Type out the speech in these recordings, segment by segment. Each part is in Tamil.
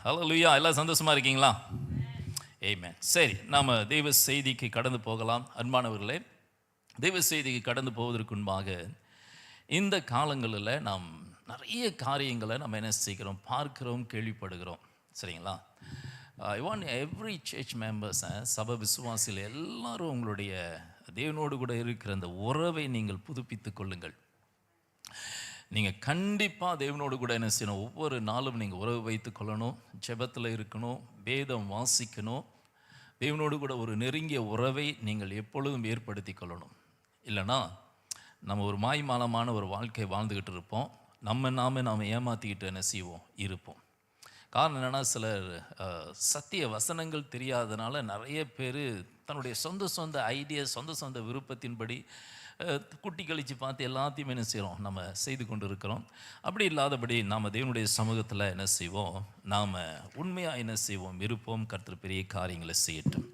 ஹல்லேலூயா. எல்லாம் சந்தோஷமா இருக்கீங்களா? ஆமென். சரி, நாம தெய்வ செய்திக்கு கடந்து போகலாம். அன்பானவர்களே, தெய்வ செய்திக்கு கடந்து போவதற்கு முன்பாக இந்த காலங்களில் நாம் நிறைய காரியங்களை நம்ம என்ன செய்கிறோம், பார்க்கிறோம், கேள்விப்படுகிறோம். சரிங்களா? I want every church members, சபை விசுவாசிகள் எல்லாரும் உங்களுடைய தேவனோடு கூட இருக்கிற அந்த உறவை நீங்கள் புதுப்பித்துக் கொள்ளுங்கள். நீங்கள் கண்டிப்பாக தேவனோடு கூட என்ன செய்யணும், ஒவ்வொரு நாளும் நீங்கள் உறவு வைத்து கொள்ளணும், ஜெபத்தில் இருக்கணும், வேதம் வாசிக்கணும், தேவனோடு கூட ஒரு நெருங்கிய உறவை நீங்கள் எப்பொழுதும் ஏற்படுத்தி கொள்ளணும். இல்லைனா நம்ம ஒரு மாய்மாலமான ஒரு வாழ்க்கை வாழ்ந்துக்கிட்டு இருப்போம், நாம் ஏமாற்றிக்கிட்டு என்ன செய்வோம், இருப்போம். காரணம் என்னென்னா, சிலர் சத்திய வசனங்கள் தெரியாதனால நிறைய பேர் தன்னுடைய சொந்த ஐடியா, சொந்த விருப்பத்தின்படி குட்டி கழித்து பார்த்து எல்லாத்தையும் என்ன செய்கிறோம், நம்ம செய்து கொண்டு இருக்கிறோம். அப்படி இல்லாதபடி நாம் தேவனுடைய சமூகத்தில் என்ன செய்வோம், நாம் உண்மையாக என்ன செய்வோம், இருப்போம். கர்த்தர் பெரிய காரியங்களை செய்யட்டும்.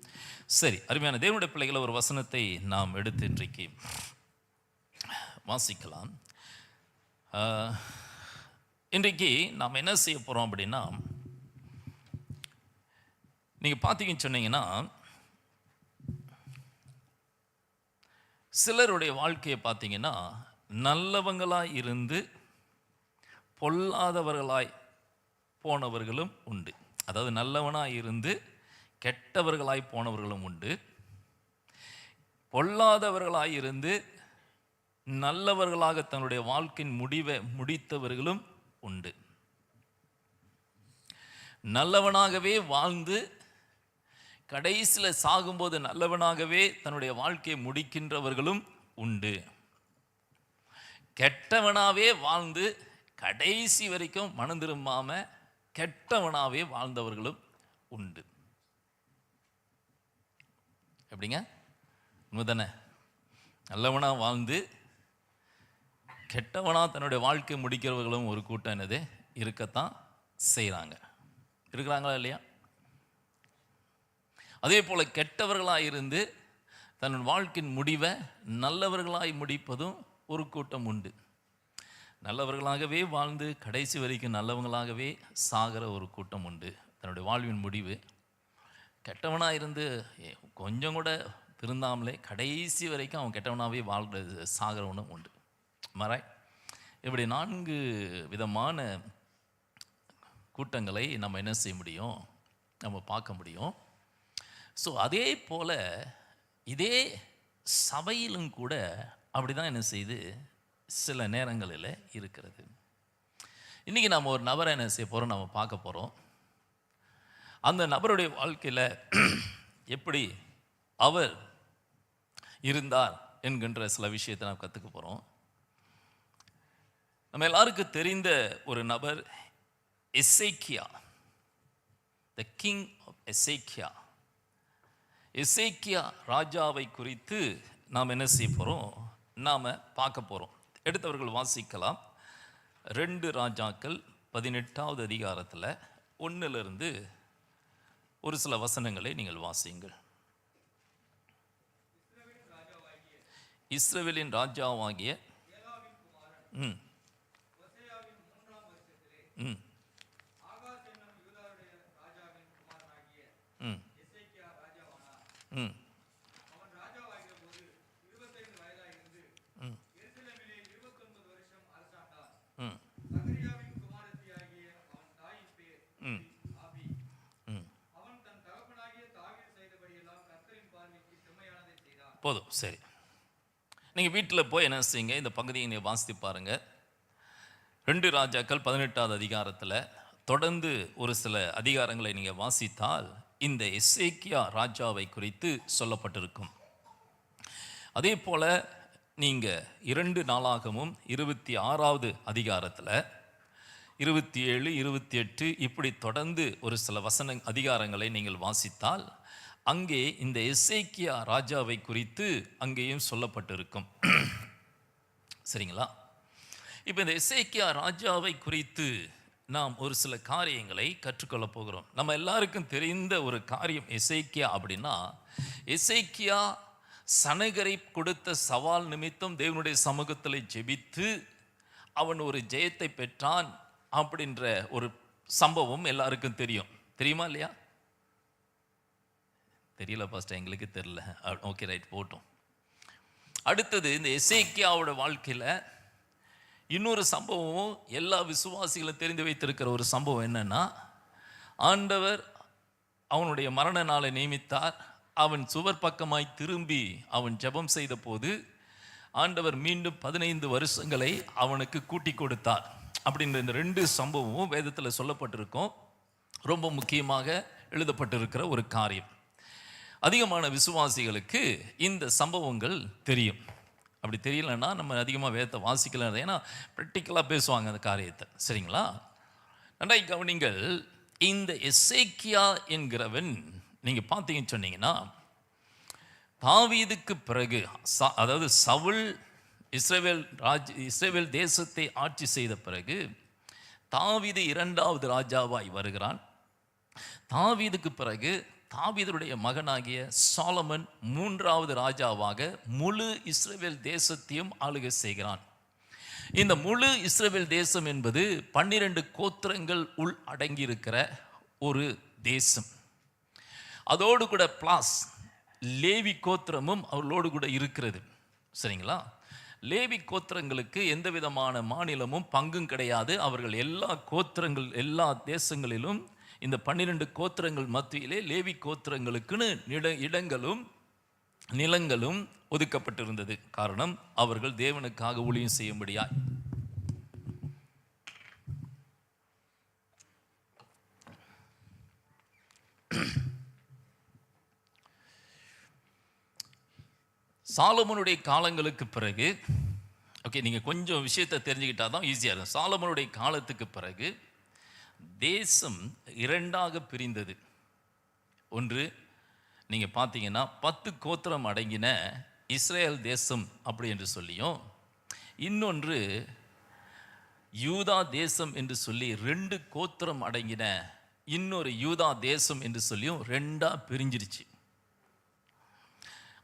சரி, அருமையான தேவனுடைய பிள்ளைகளை, ஒரு வசனத்தை நாம் எடுத்து இன்றைக்கு வாசிக்கலாம். இன்றைக்கு நாம் என்ன செய்ய போகிறோம் அப்படின்னா, நீங்கள் பார்த்தீங்கன்னு சொன்னீங்கன்னா, சிலருடைய வாழ்க்கையை பார்த்தீங்கன்னா, நல்லவங்களாய் இருந்து பொல்லாதவர்களாய் போனவர்களும் உண்டு. அதாவது நல்லவனாய் இருந்து கெட்டவர்களாய் போனவர்களும் உண்டு, பொல்லாதவர்களாய் இருந்து நல்லவர்களாக தன்னுடைய வாழ்க்கையின் முடிவை முடித்தவர்களும் உண்டு. நல்லவனாகவே வாழ்ந்து கடைசியில் சாகும்போது நல்லவனாகவே தன்னுடைய வாழ்க்கையை முடிக்கின்றவர்களும் உண்டு. கெட்டவனாகவே வாழ்ந்து கடைசி வரைக்கும் மனம் திரும்பாமல் கெட்டவனாகவே வாழ்ந்தவர்களும் உண்டு. எப்படிங்க? உண்மைதானே? நல்லவனாக வாழ்ந்து கெட்டவனாக தன்னுடைய வாழ்க்கை முடிக்கிறவர்களும் ஒரு கூட்டம் என்னது இருக்கத்தான் செய்கிறாங்க. இருக்கிறாங்களா இல்லையா? அதே போல் கெட்டவர்களாக இருந்து தன் வாழ்க்கையின் முடிவை நல்லவர்களாய் முடிப்பதும் ஒரு கூட்டம் உண்டு. நல்லவர்களாகவே வாழ்ந்து கடைசி வரைக்கும் நல்லவங்களாகவே சாகிற ஒரு கூட்டம் உண்டு. தன்னுடைய வாழ்வின் முடிவு கெட்டவனாக இருந்து கொஞ்சம் கூட திருந்தாமலே கடைசி வரைக்கும் அவன் கெட்டவனாகவே வாழ்கிற சாகிறவனும் உண்டு. மராய் இப்படி 4 விதமான கூட்டங்களை நம்ம என்ன செய்ய முடியும், நம்ம பார்க்க முடியும். ஸோ அதே போல் இதே சபையிலும் கூட அப்படி தான் என்ன செய்து சில நேரங்களில் இருக்கிறது. இன்றைக்கி நம்ம ஒரு நபரை என்ன செய்ய போகிறோம், நம்ம பார்க்க போகிறோம். அந்த நபருடைய வாழ்க்கையில் எப்படி அவர் இருந்தார் என்கின்ற சில விஷயத்தை நாம் கற்றுக்க போகிறோம். நம்ம எல்லாருக்கும் தெரிந்த ஒரு நபர் எசேக்கியா, த கிங் ஆஃப் எசேக்கியா. எசேக்கியா ராஜாவை குறித்து நாம் என்ன செய்ய போகிறோம், நாம் பார்க்க போகிறோம். எடுத்தவர்கள் வாசிக்கலாம். 2 ராஜாக்கள் 18வது அதிகாரத்தில் 1 ஒரு சில வசனங்களை நீங்கள் வாசியுங்கள். இஸ்ரவேலின் ராஜாவாகிய போதும். சரி, நீங்கள் வீட்டில் போய் என்ன செய்யுங்க, இந்த பகுதியை நீங்கள் வாசித்து பாருங்கள். 2 ராஜாக்கள் 18வது அதிகாரத்தில் தொடர்ந்து ஒரு சில அதிகாரங்களை நீங்கள் வாசித்தால் இந்த எசேக்கியா ராஜாவை குறித்து சொல்லப்பட்டிருக்கும். அதே போல் நீங்கள் 2 நாளாகமும் 26வது அதிகாரத்தில் 27, 28 இப்படி தொடர்ந்து ஒரு சில அதிகாரங்களை நீங்கள் வாசித்தால் அங்கே இந்த எசேக்கியா ராஜாவை குறித்து அங்கேயும் சொல்லப்பட்டிருக்கும். சரிங்களா? இப்போ இந்த எசேக்கியா ராஜாவை குறித்து நாம் ஒரு சில காரியங்களை கற்றுக்கொள்ள போகிறோம். நம்ம எல்லாருக்கும் தெரிந்த ஒரு காரியம் எசேக்கியா அப்படின்னா, எசேக்கியா சனகரை கொடுத்த சவால் நிமித்தம் தேவனுடைய சமூகத்தில் ஜெபித்து அவன் ஒரு ஜெயத்தை பெற்றான் அப்படின்ற ஒரு சம்பவம் எல்லாருக்கும் தெரியும். தெரியுமா இல்லையா? தெரியல பாஸ்டர், எங்களுக்கு தெரியல. ஓகே, ரைட், போட்டோம். அடுத்தது இந்த எசேக்கியாவோட வாழ்க்கையில் இன்னொரு சம்பவம் எல்லா விசுவாசிகளும் தெரிந்து வைத்திருக்கிற ஒரு சம்பவம் என்னன்னா, ஆண்டவர் அவனுடைய மரண நாளை நியமித்தார். அவன் சுவர் பக்கமாய் திரும்பி அவன் ஜெபம் செய்த போது ஆண்டவர் மீண்டும் 15 வருஷங்களை அவனுக்கு கூட்டி கொடுத்தார். அப்படின்ற இந்த 2 சம்பவமும் வேதத்தில் சொல்லப்பட்டிருக்கும். ரொம்ப முக்கியமாக எழுதப்பட்டிருக்கிற ஒரு காரியம். அதிகமான விசுவாசிகளுக்கு இந்த சம்பவங்கள் தெரியும். அப்படி தெரியலன்னா நம்ம அதிகமாக வேதத்தை வாசிக்கலாம். ஏன்னா ப்ராக்டிக்கலாக பேசுவாங்க அந்த காரியத்தை. சரிங்களா? நன்றாய் கவனிங்கள். இந்த எசேக்கியா என்கிறவன் நீங்கள் பார்த்தீங்கன்னு சொன்னீங்கன்னா, தாவீதுக்கு பிறகு அதாவது சவுல் இஸ்ரவேல் தேசத்தை ஆட்சி செய்த பிறகு தாவீது 2வது ராஜாவாய் வருகிறான். தாவீதுக்கு பிறகு தாவீதுடைய மகனாகிய சாலமன் 3வது ராஜாவாக முழு இஸ்ரவேல் தேசத்தையும் ஆளுகை செய்கிறான். இந்த முழு இஸ்ரவேல் தேசம் என்பது 12 கோத்திரங்கள் உள் அடங்கியிருக்கிற ஒரு தேசம். அதோடு கூட பிளாஸ் லேவி கோத்திரமும் அவர்களோடு கூட இருக்கிறது. சரிங்களா? லேவி கோத்திரங்களுக்கு எந்த விதமான மாநிலமும் பங்கும் கிடையாது. அவர்கள் எல்லா கோத்திரங்கள் எல்லா தேசங்களிலும் இந்த 12 கோத்திரங்கள் மத்தியிலே லேவி கோத்திரங்களுக்குன்னு இடங்களும் நிலங்களும் ஒதுக்கப்பட்டிருந்தது. காரணம், அவர்கள் தேவனுக்காக ஊழியம் செய்யும்படியாய். சாலமோனுடைய காலங்களுக்கு பிறகு, ஓகே, நீங்கள் கொஞ்சம் விஷயத்தை தெரிஞ்சுக்கிட்டா தான் ஈஸியாக இருக்கும். சாலமோனுடைய காலத்துக்கு பிறகு தேசம் 2ஆக பிரிந்தது. ஒன்று நீங்கள் பார்த்தீங்கன்னா 10 கோத்திரம் அடங்கின இஸ்ரேல் தேசம் அப்படி என்று சொல்லியும், இன்னொன்று யூதா தேசம் என்று சொல்லி 2 கோத்திரம் அடங்கின இன்னொரு யூதா தேசம் என்று சொல்லியும் 2ஆக பிரிஞ்சிருச்சு.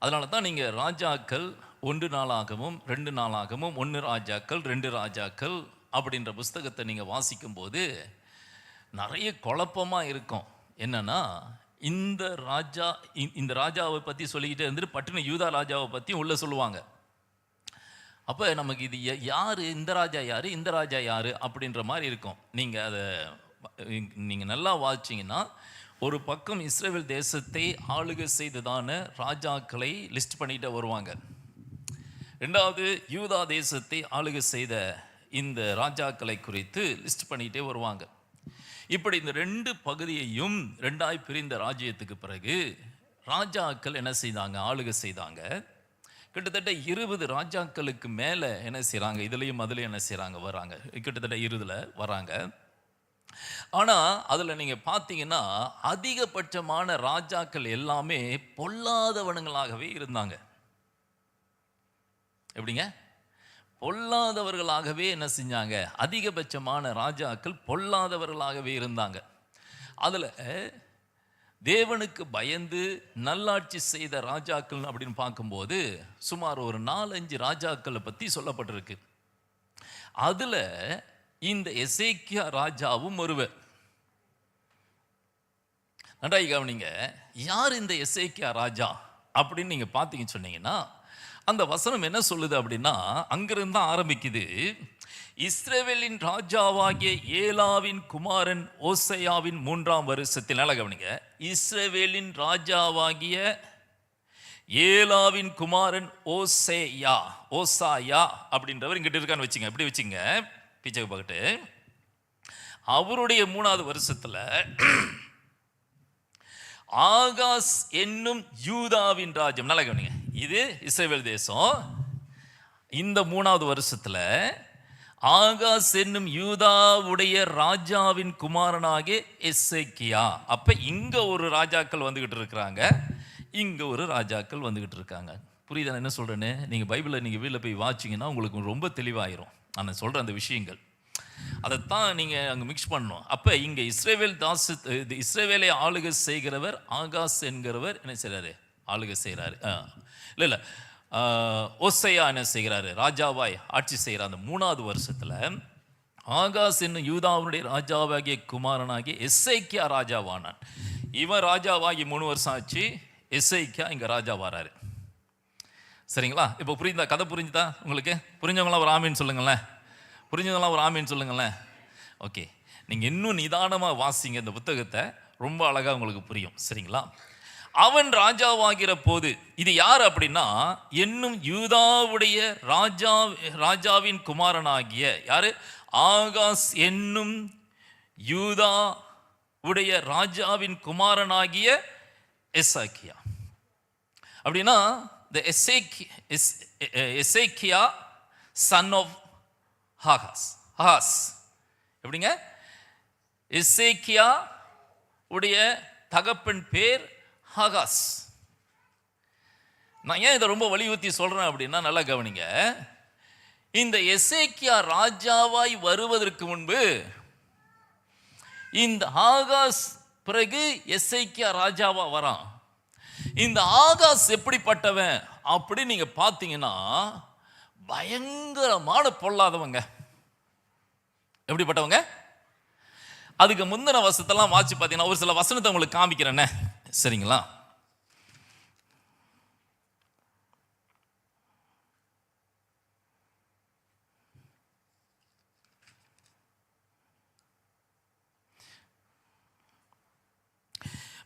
அதனால தான் நீங்கள் ராஜாக்கள் 1 நாளாகவும் 2 நாளாகவும் 1 ராஜாக்கள் 2 ராஜாக்கள் அப்படின்ற புஸ்தகத்தை நீங்கள் வாசிக்கும்போது நிறைய குழப்பமாக இருக்கும். என்னன்னா, இந்த ராஜாவை பற்றி சொல்லிக்கிட்டே இருந்துட்டு பட்டுன்னு யூதா ராஜாவை பற்றி உள்ளே சொல்லுவாங்க. அப்போ நமக்கு இது யார், இந்த ராஜா யார், இந்த ராஜா யார் அப்படின்ற மாதிரி இருக்கும். நீங்கள் அதை நல்லா வாசிச்சிங்கன்னா, ஒரு பக்கம் இஸ்ரவேல் தேசத்தை ஆளுகை செய்ததான ராஜாக்களை லிஸ்ட் பண்ணிட்டு வருவாங்க. 2வது யூதா தேசத்தை ஆளுகை செய்த இந்த ராஜாக்களை குறித்து லிஸ்ட் பண்ணிகிட்டே வருவாங்க. இப்படி இந்த 2 பகுதியையும் 2ஆய் பிரிந்த ராஜ்யத்துக்கு பிறகு ராஜாக்கள் என்ன செய்தாங்க, ஆளுகை செய்தாங்க. கிட்டத்தட்ட 20 ராஜாக்களுக்கு மேலே என்ன செய்கிறாங்க, இதுலேயும் அதுலேயும் என்ன செய்கிறாங்க, வராங்க. கிட்டத்தட்ட 20 வராங்க. ஆனால் அதில் நீங்கள் பார்த்தீங்கன்னா அதிகபட்சமான ராஜாக்கள் எல்லாமே பொல்லாதவனுங்களாகவே இருந்தாங்க. எப்படிங்க? பொல்லாதவர்களாகவே என்ன செஞ்சாங்க, அதிகபட்சமான ராஜாக்கள் பொல்லாதவர்களாகவே இருந்தாங்க. அதில் தேவனுக்கு பயந்து நல்லாட்சி செய்த ராஜாக்கள் அப்படின்னு பார்க்கும்போது சுமார் ஒரு 4-5 ராஜாக்களை பற்றி சொல்லப்பட்டிருக்கு. அதில் இந்த எசேக்கியா ராஜாவும் ஒருவர். நன்றாய் கவனிங்க, யார் இந்த எசேக்கியா ராஜா அப்படின்னு நீங்கள் பார்த்தீங்கன்னு சொன்னீங்கன்னா, அந்த வசனம் என்ன சொல்லுது அப்படின்னா, அங்கிருந்து ஆரம்பிக்குது. இஸ்ரவேலின் ராஜாவாகிய ஏலாவின் குமாரன் ஓசையாவின் 3ஆம் வருஷத்தில். நல்லா கவனிங்க, இஸ்ரவேலின் ராஜாவாகிய ஏலாவின் குமாரன் ஓசாயா அப்படின்றவர் இங்கிட்ட இருக்கான்னு வச்சுங்க. எப்படி வச்சுங்க, பிச்சை பார்க்கட்டு. அவருடைய 3வது வருஷத்துல ஆகாஸ் என்னும் யூதாவின் ராஜ்யம். நல்லா கவனிங்க, இது இஸ்ரவேல் தேசம். இந்த 3வது வருஷத்துல ஆகாஸ் என்னும் யூதாவுடைய ராஜாவின் குமாரனாகிய எசேக்கியா. அப்ப இங்க ஒரு ராஜாக்கள் வந்துகிட்டு இருக்கிறாங்க, இங்க ஒரு ராஜாக்கள் வந்துகிட்டு இருக்காங்க. புரியுதா என்ன சொல்றேன்னு? நீங்க பைபிளை நீங்க வீட்டில் போய் வாசிங்கன்னா உங்களுக்கு ரொம்ப தெளிவாயிரும். நான் சொல்ற அந்த விஷயங்கள் அதைத்தான் நீங்க அங்க மிக்ஸ் பண்ணணும். அப்ப இங்க இஸ்ரவேலை ஆளுகை செய்கிறவர் ஆகாஸ் என்கிறவர் என்ன செய்யறாரு, ஆளுகை செய்கிறாரு. இல்லை ஓசையா என்ன செய்கிறாரு, ராஜாவாய் ஆட்சி செய்கிறார். அந்த 3வது வருஷத்துல ஆகாஸ் என்னும் யூதாவுடைய ராஜாவாகிய குமாரனாகிய எசேக்கியா ராஜாவானான். இவன் ராஜாவாகி 3 வருஷம் ஆச்சு. எசேக்கியா இங்க ராஜா வராரு. சரிங்களா? இப்போ புரியுதா? கதை புரிஞ்சுதா உங்களுக்கு? புரிஞ்சவங்களாம் ஒரு ஆமீன் சொல்லுங்களேன். புரிஞ்சவங்களாம் ஒரு ஆமீன் சொல்லுங்களேன். ஓகே, நீங்கள் இன்னும் நிதானமாக வாசிங்க இந்த புத்தகத்தை, ரொம்ப அழகாக உங்களுக்கு புரியும். சரிங்களா? அவன் ராஜாவாகிற போது, இது யார் அப்படின்னா, என்னும் யூதாவுடைய ராஜாவின் குமாரனாகிய யாரு? ஆகாஸ் என்னும் யூதா உடைய ராஜாவின் குமாரனாகிய எசேக்கியா. அப்படின்னா எசேக்கியா சன் ஆஃப் ஆகாஸ். எப்படிங்க? எசேக்கியா உடைய தகப்பன் பேர் ஆகாஸ். நான் ஏன் இதை ரொம்ப வலியுறுத்தி சொல்றேன் அப்படின்னா, நல்லா கவனிங்க. இந்த எசேக்கியா ராஜாவாய் வருவதற்கு முன்பு இந்த ஆகாஸ் பிறகு எசேக்கியா ராஜாவா வரான். இந்த ஆகாஸ் எப்படிப்பட்டவன் அப்படி நீங்க பார்த்தீங்கன்னா, பயங்கரமான பொல்லாதவங்க. எப்படிப்பட்டவங்க? அதுக்கு முந்தின வசனத்தெல்லாம் வாசி பார்த்தீங்கன்னா, ஒரு சில வசனத்தை உங்களுக்கு காமிக்கிறேன்னே. சரிங்களா?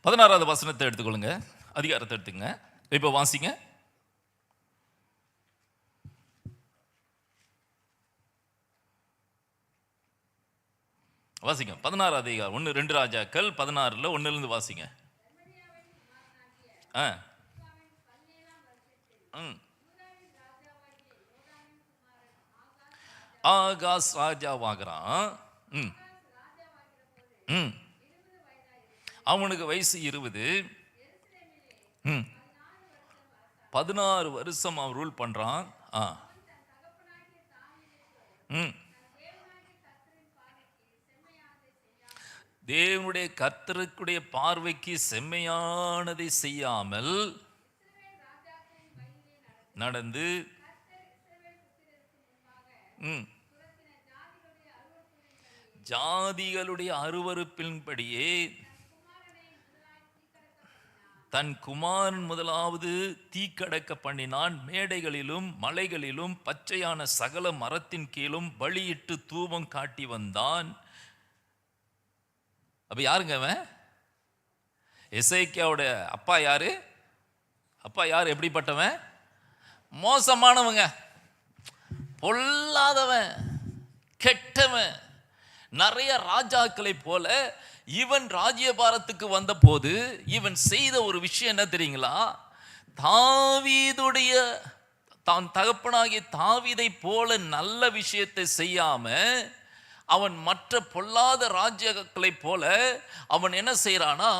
பதினாறாவது வசனத்தை எடுத்துக்கொள்ளுங்க, அதிகாரத்தை எடுத்துங்க. இப்போ வாசிங்க. வாசிங்க 16 அதிகாரம் 1-2 ராஜாக்கள் 16 1 வாசிங்க. ஆகாஸ் ராஜாவாகிறான். அவனுக்கு வயசு 20. 16 வருஷம் அவன் ரூல் பண்றான். தேவனுடைய கர்த்தருடைய பார்வைக்கு செம்மையானதை செய்யாமல் நடந்து ஜாதிகளுடைய அருவருப்பின்படியே தன் குமாரன் முதலாவது தீக்கடக்க பண்ணினான். மேடைகளிலும் மலைகளிலும் பச்சையான சகல மரத்தின் கீழும் பலியிட்டு தூபம் காட்டி வந்தான். அப்ப யாருங்க அவன்? எசேக்கியாவோட அப்பா யாரு? அப்பா யார்? எப்படிப்பட்டவன்? மோசமானவங்க, பொல்லாதவன், கெட்டவன். நிறைய ராஜாக்களை போல இவன் ராஜ்யபாரத்துக்கு வந்த போது இவன் செய்த ஒரு விஷயம் என்ன தெரியுங்களா? தாவீதுடைய தான் தகப்பனாகிய தாவீதை போல நல்ல விஷயத்தை செய்யாம அவன் மற்ற பொல்லாத ராஜ்யங்களை போல அவன் என்ன செய்யறானா?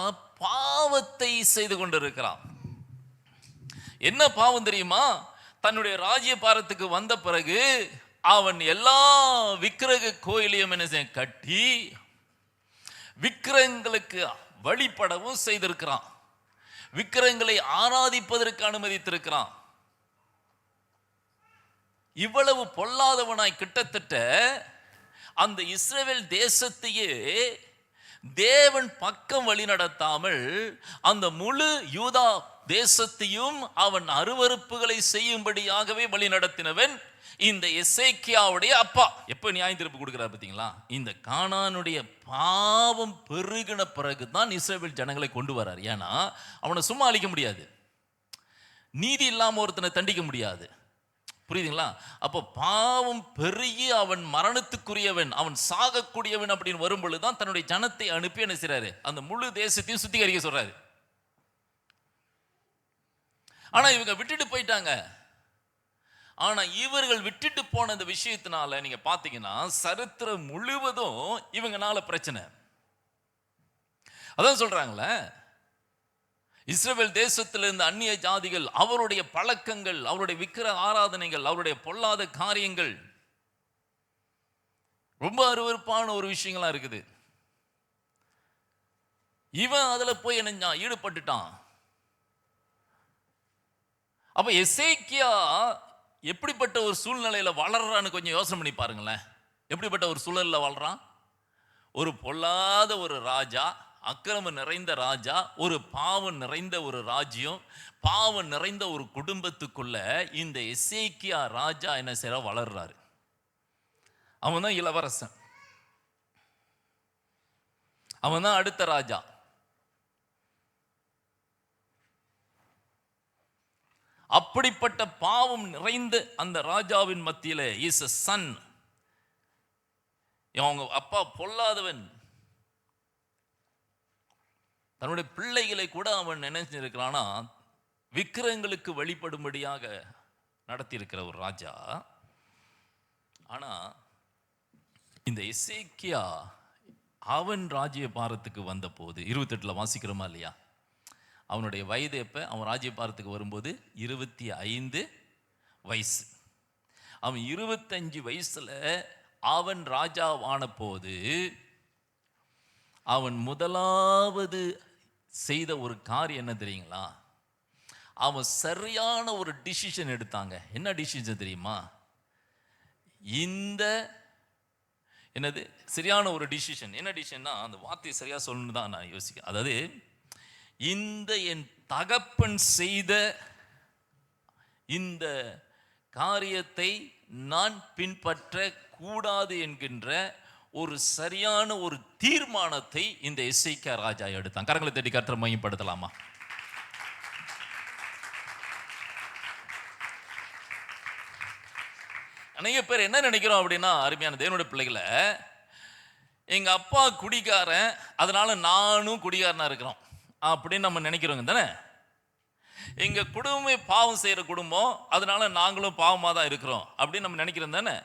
பாவத்தை செய்து கொண்டிருக்கிறான். என்ன பாவம் தெரியுமா? தன்னுடைய ராஜ்யபாரத்துக்கு வந்த பிறகு அவன் எல்லா விக்கிரக கோயிலையும் என்ன செய்ய கட்டி விக்கிரகங்களுக்கு வழிபடவும் செய்திருக்கிறான். விக்கிரகங்களை ஆராதிப்பதற்கு அனுமதித்திருக்கிறான். இவ்வளவு பொல்லாதவனாய் கிட்டத்தட்ட அந்த இஸ்ரவேல் தேசத்தையே தேவன் பக்கம் வழி நடத்தாமல் அந்த முழு யூதா தேசத்தையும் அவன் அருவருப்புகளை செய்யும்படியாகவே வழி நடத்தினவன் இந்த எசேக்கியாவுடைய அப்பா. எப்ப நியாய தீர்ப்பு கொடுக்கிறார் பார்த்தீங்களா? இந்த கானானுடைய பாவம் பெருகின பிறகுதான் இஸ்ரவேல் ஜனங்களை கொண்டு வரார். ஏன்னா அவனை சும்மா அழிக்க முடியாது, நீதி இல்லாம ஒருத்தனை தண்டிக்க முடியாது. புரியுதுங்களா? அப்போ பாவம் பெருகி அவன் மரணத்துக்குரியவன், அவன் சாகக்கூடியவன் அப்படின்னு வரும்பொழுதுதான் தன்னுடைய ஜனத்தை அனுப்பி என்ன செய்றாரு? அந்த முழு தேசத்தையும் சுத்திகரிக்க சொல்றாரு. ஆனா இவங்க விட்டுட்டு போயிட்டாங்க. ஆனா இவர்கள் விட்டுட்டு போன இந்த விஷயத்தினால நீங்க பாத்தீங்கன்னா சரித்திரம் முழுவதும் இவங்கனால பிரச்சனை. அதான் சொல்றாங்களே, இஸ்ரவேல் தேசத்தில் இருந்த அந்நிய ஜாதிகள், அவருடைய பழக்கங்கள், அவருடைய விக்கிர ஆராதனைகள், அவருடைய பொல்லாத காரியங்கள் ரொம்ப அருவருப்பான ஒரு விஷயங்களா இருக்குது. இவன் அதுல போய் என்ன ஈடுபட்டுட்டான். அப்ப எசேக்கியா எப்படிப்பட்ட ஒரு சூழ்நிலையில வளர்றான்னு கொஞ்சம் யோசனை பண்ணி பாருங்களேன். எப்படிப்பட்ட ஒரு சூழல்ல வாழ்றான்? ஒரு பொல்லாத ஒரு ராஜா, அக்கிரமம் நிறைந்த ராஜா, ஒரு பாவம் நிறைந்த ஒரு ராஜ்யம், பாவம் நிறைந்த ஒரு குடும்பத்துக்குள்ள இந்த எசேக்கியா ராஜா என்ன செய்யற வளர்றாரு. அவன் தான் இளவரசன், அவன் தான் அடுத்த ராஜா. அப்படிப்பட்ட பாவம் நிறைந்த அந்த ராஜாவின் மத்தியில இஸ் a son. அவங்க அப்பா பொல்லாதவன். தன்னுடைய பிள்ளைகளை கூட அவன் நினைச்சிருக்கிறானா விக்கிரங்களுக்கு வழிபடும்படியாக நடத்தி இருக்கிற ஒரு ராஜா. ஆனா இந்த எசேக்கியா அவன் ராஜ்ய பாரத்துக்கு வந்த போது 28 வாசிக்கிறோமா இல்லையா? அவனுடைய வயது எப்ப? அவன் ராஜ்ய பாரத்துக்கு வரும்போது 25 வயசு. அவன் 25 வயசுல அவன் ராஜாவான போது அவன் முதலாவது செய்த ஒரு காரியம் என்ன தெரியுங்களா? அவன் சரியான ஒரு டிசிஷன் எடுத்தாங்க. என்ன டிசிஷன் தெரியுமா? இந்த என்னது சரியான ஒரு டிசிஷன். என்ன டிசிஷன்னா, அந்த வார்த்தையை சரியா சொல்லணும்னு தான் நான் யோசிக்கிறேன். அதாவது இந்த என் தகப்பன் செய்த இந்த காரியத்தை நான் பின்பற்ற கூடாது என்கின்ற ஒரு சரியான ஒரு தீர்மானத்தை இந்த எசேக்கியா ராஜா எடுத்தான். கரங்களை தட்டி கர்த்தரை மகிமைப்படுத்தலாமா? அநேக பேர் என்ன நினைக்கிறோம் அப்படின்னா, அருமையான தேவனுடைய பிள்ளைகளை, எங்க அப்பா குடிகாரன் அதனால நானும் குடிகாரனா இருக்கிறோம் அப்படின்னு நம்ம நினைக்கிறோங்க தானே. எங்க குடும்பமே பாவம் செய்யற குடும்பம், அதனால நாங்களும் பாவமா தான் இருக்கிறோம் அப்படின்னு நம்ம நினைக்கிறோம் தானே.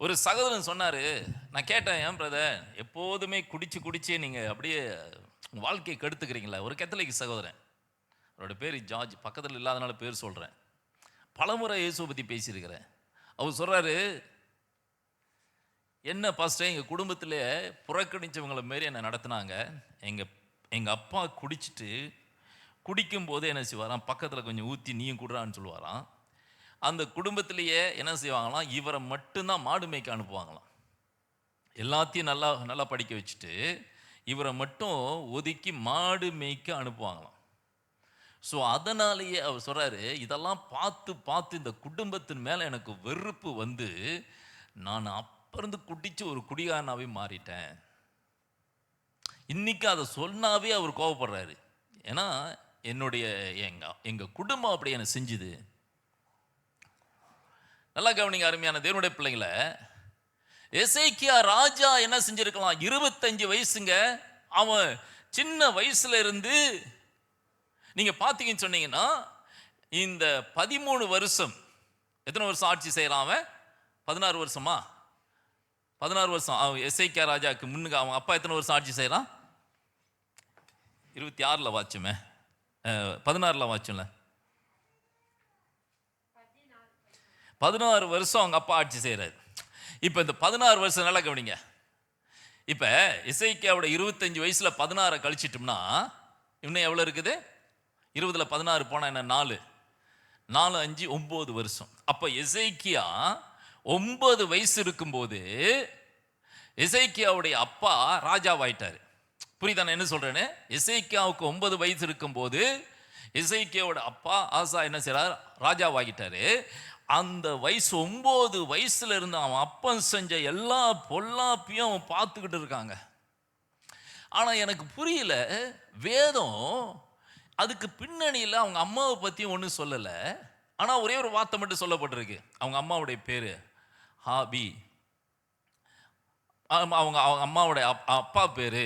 ஒரு சகோதரன் சொன்னாரு, நான் கேட்டேன், ஏன் பிரதர் எப்போதுமே குடிச்சு நீங்க அப்படியே வாழ்க்கையை கெடுத்துக்கிறீங்களா? ஒரு கத்தோலிக்க சகோதரன், அவரோட பேர் ஜார்ஜ், பக்கத்தில் இல்லாதனால பேர் சொல்றேன். பலமுறை இயேசுவை பத்தி பேசியிருக்கிறேன். அவர் சொல்றாரு, என்ன பாஸ்டர், எங்கள் குடும்பத்தில் புறக்கணிச்சவங்களை மாரி என்னை நடத்தினாங்க. எங்கள் அப்பா குடிக்கும்போது என்ன செய்வாராம், பக்கத்தில் கொஞ்சம் ஊற்றி நீயும் குடுறான்னு சொல்லுவாராம். அந்த குடும்பத்திலேயே என்ன செய்வாங்களாம், இவரை மட்டும்தான் மாடு மேய்க்க அனுப்புவாங்களாம். எல்லாத்தையும் நல்லா நல்லா படிக்க வச்சுட்டு இவரை மட்டும் ஒதுக்கி மாடு மேய்க்க அனுப்புவாங்களாம். ஸோ அதனாலேயே அவர் சொல்கிறாரு, இதெல்லாம் பார்த்து இந்த குடும்பத்தின் மேலே எனக்கு வெறுப்பு வந்து நான் அப்பருந்து குடிச்சு ஒரு குடிகாரனாவே மாறிட்டேன். இன்னைக்கு அதை சொன்னாவே அவர் கோவப்படுறாரு. ஏன்னா எங்க குடும்பம் அப்படி என்ன செஞ்சுது. நல்லா கவனிங்க அருமையான தேவனுடைய பிள்ளைங்களை. எசேக்கியா ராஜா என்ன செஞ்சிருக்கலாம்? 25 வயசுங்க. அவன் சின்ன வயசுல இருந்து நீங்க பாத்தீங்கன்னு சொன்னீங்கன்னா, இந்த 13 வருஷம், எத்தனை வருஷம் ஆட்சி செய்யறான் அவன்? 16 வருஷமா? 16 வருஷம். அவன் எசேக்கியா ராஜாக்கு முன்னுக்கு அவன் அப்பா எத்தனை வருஷம் ஆட்சி செய்யறான்? 26 வாச்சுமே, 16 வாச்சும்ல, 16 வருஷம் அவங்க அப்பா ஆட்சி செய்யறாரு. இப்ப இந்த 16 வருஷம் நல்லா கவனிங்க. இப்ப எசேக்கியாவோட 25 வயசுல 16 கழிச்சிட்டோம்னா இன்னும் எவ்வளவு இருக்குது? 20ல 16 போனா என்ன? 4 5 9 வருஷம். அப்ப எசேக்கியா 9 வயசு இருக்கும்போது எசேக்கியாவுடைய அப்பா ராஜாவாயிட்டாரு. புரியுதா நான் என்ன சொல்றேன்னு? எசேக்கியாவுக்கு 9 வயசு இருக்கும்போது எசேக்கியாவோட அப்பா ஆசா என்ன செய்றார்? ராஜாவாகிட்டாரு. அந்த வயசு 9 வயசுல இருந்து அவன் அப்பன் செஞ்ச எல்லா பொல்லாப்பையும் அவன் பார்த்துக்கிட்டு இருக்காங்க. ஆனா எனக்கு புரியல, வேதம் அதுக்கு பின்னணியில் அவங்க அம்மாவை பற்றியும் ஒன்றும் சொல்லலை. ஆனால் ஒரே ஒரு வார்த்தை மட்டும் சொல்லப்பட்டிருக்கு. அவங்க அம்மாவுடைய பேர் ஹாபி, அவங்க அம்மாவுடைய அப்பா பேர்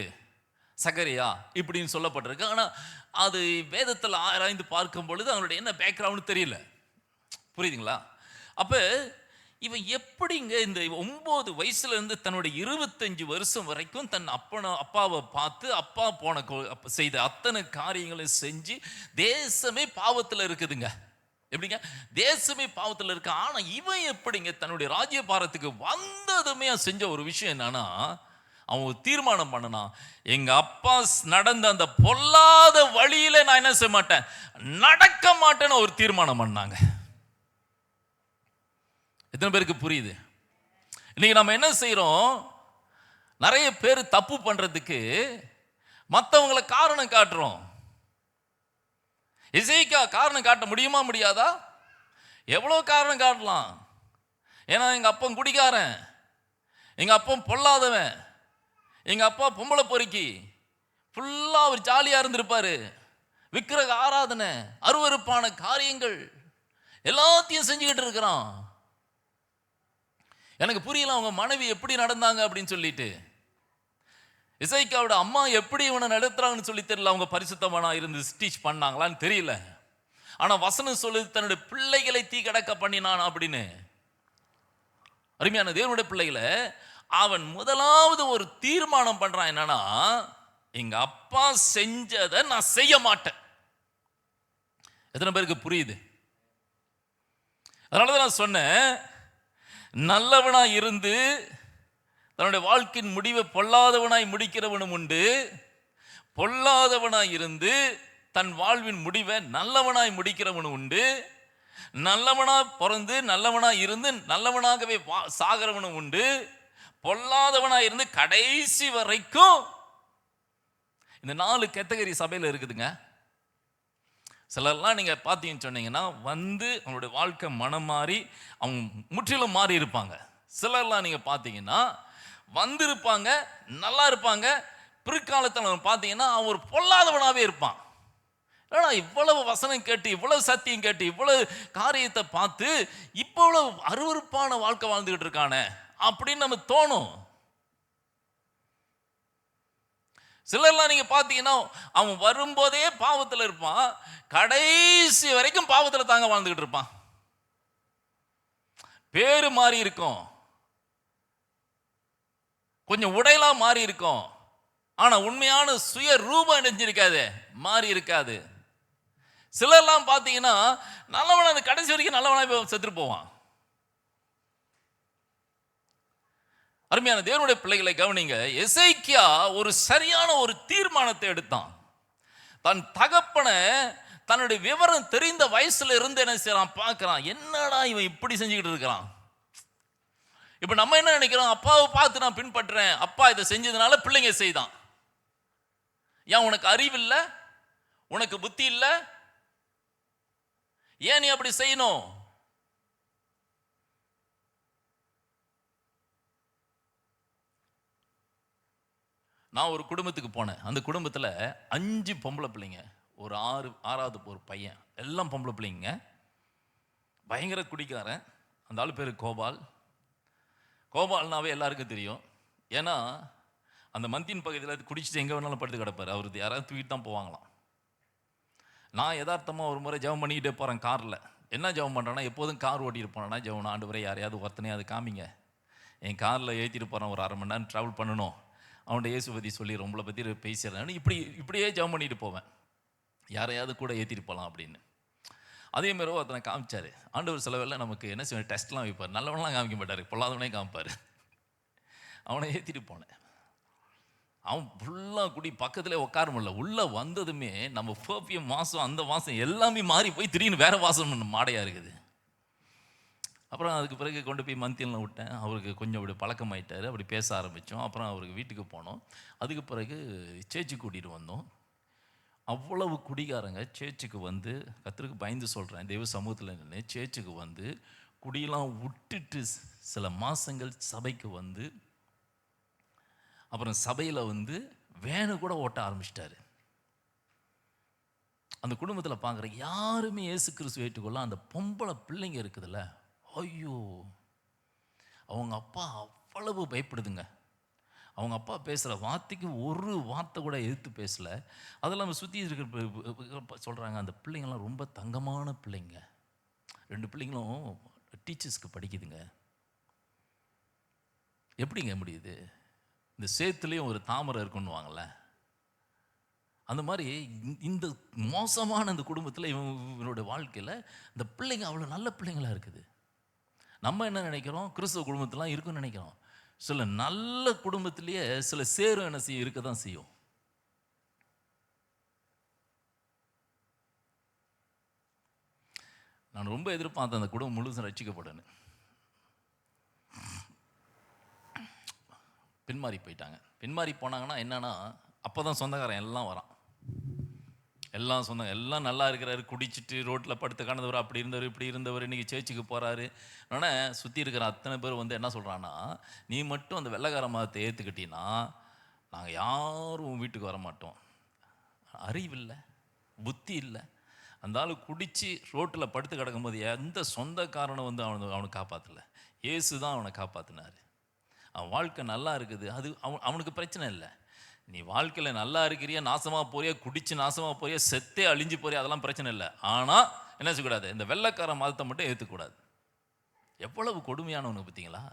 சகரியா இப்படின்னு சொல்லப்பட்டிருக்கு. ஆனால் அது வேதத்தில் ஆராய்ந்து பார்க்கும் பொழுது அவனுடைய என்ன பேக்ரவுண்டு தெரியல. புரியுதுங்களா? அப்போ இவன் எப்படிங்க இந்த 9 வயசுல இருந்து தன்னுடைய 25 வருஷம் வரைக்கும் தன் அப்பாவை பார்த்து அப்பா போன செய்த அத்தனை காரியங்களையும் செஞ்சு தேசமே பாவத்தில் இருக்குதுங்க. எப்படிங்க தேசமே பாவத்தில் இருக்கு. ஆனா இவன் எப்படிங்க தன்னுடைய ராஜ்ய பாரத்துக்கு வந்ததுமே செஞ்ச ஒரு விஷயம் என்னன்னா, அவன் ஒரு தீர்மானம் பண்ணனா, எங்க அப்பா நடந்த அந்த பொல்லாத வழியில நான் நான் என்ன செய்ய மாட்டேன், நடக்க மாட்டேன்னு ஒரு தீர்மானம் பண்ணாங்க. எத்தனை பேருக்கு புரியுது? இன்னைக்கு நம்ம என்ன செய்யறோம், நிறைய பேர் தப்பு பண்றதுக்கு மற்றவங்களை காரணம் காட்டுறோம். எசேக்கியா காரணம் காட்ட முடியுமா முடியாதா? எவ்வளோ காரணம் காட்டலாம். ஏன்னா எங்கள் அப்பன் குடிக்காரன், எங்கள் அப்பன் பொல்லாதவன், எங்கள் அப்பா பொம்பளை பொறுக்கி, ஃபுல்லாக அவர் ஜாலியாக இருந்திருப்பாரு, விக்கிரக ஆராதனை, அருவருப்பான காரியங்கள் எல்லாத்தையும் செஞ்சுக்கிட்டு இருக்கிறான். எனக்கு புரியல அவங்க மனைவி எப்படி நடந்தாங்க அப்படின்னு சொல்லிட்டு. எசேக்கியாவோட அம்மா எப்படி இவனை நடத்துறாங்கன்னு சொல்லி தெரியல. அவங்க பரிசுத்தமானா இருந்து ஸ்டீச் பண்ணாங்களான்னு தெரியல. ஆனா வசனம் சொல்லுது தன்னுடைய பிள்ளைகளை தீ கடக்க பண்ணினான் அப்படின்னு. அருமையான தேவனுடைய பிள்ளைகளை அவன் முதலாவது ஒரு தீர்மானம் பண்றான். என்னன்னா, எங்க அப்பா செஞ்சதை நான் செய்ய மாட்டேன். எத்தனை பேருக்கு புரியுது? அதனாலதான் நான் சொன்னேன், நல்லவனாய் இருந்து தன்னுடைய வாழ்க்கையின் முடிவை பொல்லாதவனாய் முடிக்கிறவனும் உண்டு, பொல்லாதவனாய் இருந்து தன் வாழ்வின் முடிவை நல்லவனாய் முடிக்கிறவனும் உண்டு, நல்லவனா பிறந்து நல்லவனா இருந்து நல்லவனாகவே சாகிறவனும் உண்டு, பொல்லாதவனா இருந்து கடைசி வரைக்கும். இந்த 4 கேட்டகரி சபையில் இருக்குதுங்க. சிலர்லாம் நீங்க பார்த்தீங்கன்னு சொன்னீங்கன்னா வந்து அவங்களுடைய வாழ்க்கை மனம் மாறி அவங்க முற்றிலும் மாறி இருப்பாங்க. சிலர்லாம் நீங்க பார்த்தீங்கன்னா வந்திருப்பாங்க, நல்லா இருப்பாங்க, பிற்காலத்தில் பார்த்தீங்கன்னா அவன் ஒரு பொல்லாதவனாகவே இருப்பான். ஏன்னா இவ்வளவு வசனம் கேட்டு, இவ்வளவு சத்தியம் கேட்டு, இவ்வளவு காரியத்தை பார்த்து இவ்வளவு அருவருப்பான வாழ்க்கை வாழ்ந்துகிட்டு இருக்கானே அப்படின்னு நம்ம தோணும். சிலர்லாம் நீங்க பார்த்தீங்கன்னா அவன் வரும்போதே பாவத்தில் இருப்பான், கடைசி வரைக்கும் பாவத்தில் தாங்க வாழ்ந்துகிட்டு இருப்பான். பேரு மாறி இருக்கும், கொஞ்சம் உடையெல்லாம் மாறி இருக்கும், ஆனா உண்மையான சுய ரூபம் இணைஞ்சிருக்காது, மாறி இருக்காது. சிலர்லாம் பார்த்தீங்கன்னா நல்லவன கடைசி வரைக்கும் நல்லவனாக செத்துட்டு போவான். அருமையான தேவனுடைய பிள்ளைகளை கவனிங்க. எசேக்கியா ஒரு சரியான ஒரு தீர்மானத்தை எடுத்தான். தன் தகப்பனை தன்னுடைய விவரம் தெரிந்த வயசுல இருந்து என்ன செய்யறான் பார்க்கிறான், என்னடா இவன் இப்படி செஞ்சுக்கிட்டு இருக்கிறான். இப்ப நம்ம என்ன நினைக்கிறோம், அப்பாவை பார்த்து நான் பின்பற்றேன், அப்பா இதை செஞ்சதுனால பிள்ளைங்க செய்தான். ஏன் உனக்கு அறிவு இல்லை, உனக்கு புத்தி இல்லை, ஏன் நீ அப்படி செய்யணும்? நான் ஒரு குடும்பத்துக்கு போனேன். அந்த குடும்பத்தில் 5 பொம்பளை பிள்ளைங்க, ஒரு 6வது ஒரு பையன், எல்லாம் பொம்பளை பிள்ளைங்க. பயங்கர குடிக்காரன். அந்த ஆள் பேர் கோபால். கோபால்னாவே எல்லாருக்கும் தெரியும். ஏன்னா அந்த மந்தியின் பகுதியில் குடிச்சிட்டு எங்கே வேணாலும் படுத்து கிடப்பார். அவருக்கு யாராவது தூக்கிட்டு தான் போவாங்களாம். நான் யதார்த்தமாக ஒரு முறை ஜெபம் பண்ணிக்கிட்டே போகிறேன் காரில். என்ன ஜெபம் பண்ணுறேன்னா, எப்போதும் கார் ஓட்டிட்டு போனேன்னா ஜெபம், ஆண்டவரே யாரையாவது ஒருத்தனையாவது காமிங்க, என் காரில் ஏற்றிட்டு போகிறேன், ஒரு 1/2 மணி நேரம் ட்ராவல் பண்ணணும், அவன்கிட்ட இயேசு பற்றி சொல்லி உங்களை பற்றி பேசிடுறேன், இப்படியே ஜெபம் பண்ணிட்டு போவேன், யாரையாவது கூட ஏற்றிட்டு போகலாம் அப்படின்னு. அதேமாரி ஒருத்தனை காமிச்சார். ஆண்டவர் சிலவெல்லாம் நமக்கு என்ன செய்வார், டெஸ்ட்லாம் வைப்பார். நல்லவனெலாம் காமிக்க மாட்டார், பொல்லாதவனே காமிப்பார். அவனை ஏற்றிட்டு போனேன். அவன் ஃபுல்லாக குடி, பக்கத்தில் உட்கார முடியல. உள்ளே வந்ததுமே நம்ம பர்ஃப்யூம் வாசம், அந்த வாசம் எல்லாமே மாறி போய் திடீர்னு வேறு வாசம் மாடையாக இருக்குது. அப்புறம் அதுக்கு பிறகு கொண்டு போய் மந்தியெல்லாம் விட்டேன். அவருக்கு கொஞ்சம் அப்படி பழக்கமாயிட்டார், அப்படி பேச ஆரம்பித்தோம். அப்புறம் அவருக்கு வீட்டுக்கு போனோம். அதுக்கு பிறகு சேர்ச்சுக்கு கூட்டிகிட்டு வந்தோம். அவ்வளவு குடிகாரங்க சேர்ச்சுக்கு வந்து, கர்த்தருக்கு பயந்து சொல்கிறேன், தெய்வ சமூகத்தில் நின்று சேர்ச்சுக்கு வந்து குடியெல்லாம் விட்டுட்டு சில மாதங்கள் சபைக்கு வந்து, அப்புறம் சபையில் வந்து வேனு கூட ஓட்ட ஆரம்பிச்சிட்டாரு. அந்த குடும்பத்தில் பார்க்குற யாருமே இயேசு கிறிஸ்துவை ஏற்றுக்கொள்ள. அந்த பொம்பளை பிள்ளைங்க இருக்குதுல்ல, ஐயோ, அவங்க அப்பா அவ்வளவு பயப்படுதுங்க. அவங்க அப்பா பேசுகிற வார்த்தைக்கு ஒரு வார்த்தை கூட எதிர்த்து பேசலை. அதெல்லாம் நம்ம சுற்றி இருக்கிற சொல்கிறாங்க, அந்த பிள்ளைங்கள்லாம் ரொம்ப தங்கமான பிள்ளைங்க. 2 பிள்ளைங்களும் டீச்சர்ஸ்க்கு படிக்குதுங்க. எப்படிங்க முடியுது? இந்த சேத்துலேயும் ஒரு தாமரை இருக்குன்னுவாங்கள்ல, அந்த மாதிரி இந்த மோசமான அந்த குடும்பத்தில் இவனுடைய வாழ்க்கையில் இந்த பிள்ளைங்க அவ்வளோ நல்ல பிள்ளைங்களாக இருக்குது. நம்ம என்ன நினைக்கிறோம், கிறிஸ்தவ குடும்பத்திலாம் இருக்குன்னு நினைக்கிறோம். சில நல்ல குடும்பத்திலேயே சில சேரும் என்ன செய்ய இருக்க தான் செய்யும். நான் ரொம்ப எதிர்பார்த்தேன் அந்த குடும்பம் முழுசும் ரட்சிக்கப்படணும். பின்மாறி போயிட்டாங்க. பின்மாறி போனாங்கன்னா என்னன்னா, அப்போ தான் சொந்தக்காரன் எல்லாம் வரான். எல்லாம் சொந்தம் எல்லாம் நல்லா இருக்கிறாரு, குடிச்சிட்டு ரோட்டில் படுத்து காணதவர், அப்படி இருந்தவர் இப்படி இருந்தவர், இன்றைக்கி சேர்ச்சுக்கு போகிறாரு. ஆனால் சுற்றி இருக்கிற அத்தனை பேர் வந்து என்ன சொல்கிறான்னா, நீ மட்டும் அந்த வெள்ளைக்கார மதத்தை ஏற்றுக்கிட்டீங்கன்னா நாங்கள் யாரும் வீட்டுக்கு வர மாட்டோம். அறிவில்லை, புத்தி இல்லை. அந்த ஆள் குடித்து ரோட்டில் படுத்து கிடக்கும்போது எந்த சொந்தக்காரனும் வந்து அவனை காப்பாற்றலை. இயேசு தான் அவனை காப்பாற்றினார். அவன் வாழ்க்கை நல்லா இருக்குது, அது அவனுக்கு பிரச்சனை இல்லை. நீ வாழ்க்கையில் நல்லா இருக்கிறியா, நாசமாக போறியா, குடிச்சு நாசமாக போறியா, செத்தே அழிஞ்சு போறியா, அதெல்லாம் பிரச்சனை இல்லை. ஆனால் என்ன செய்யக்கூடாது, இந்த வெள்ளைக்கார மதத்தை மட்டும் ஏற்றுக்கூடாது. எவ்வளவு கொடுமையானவனு பார்த்தீங்களா?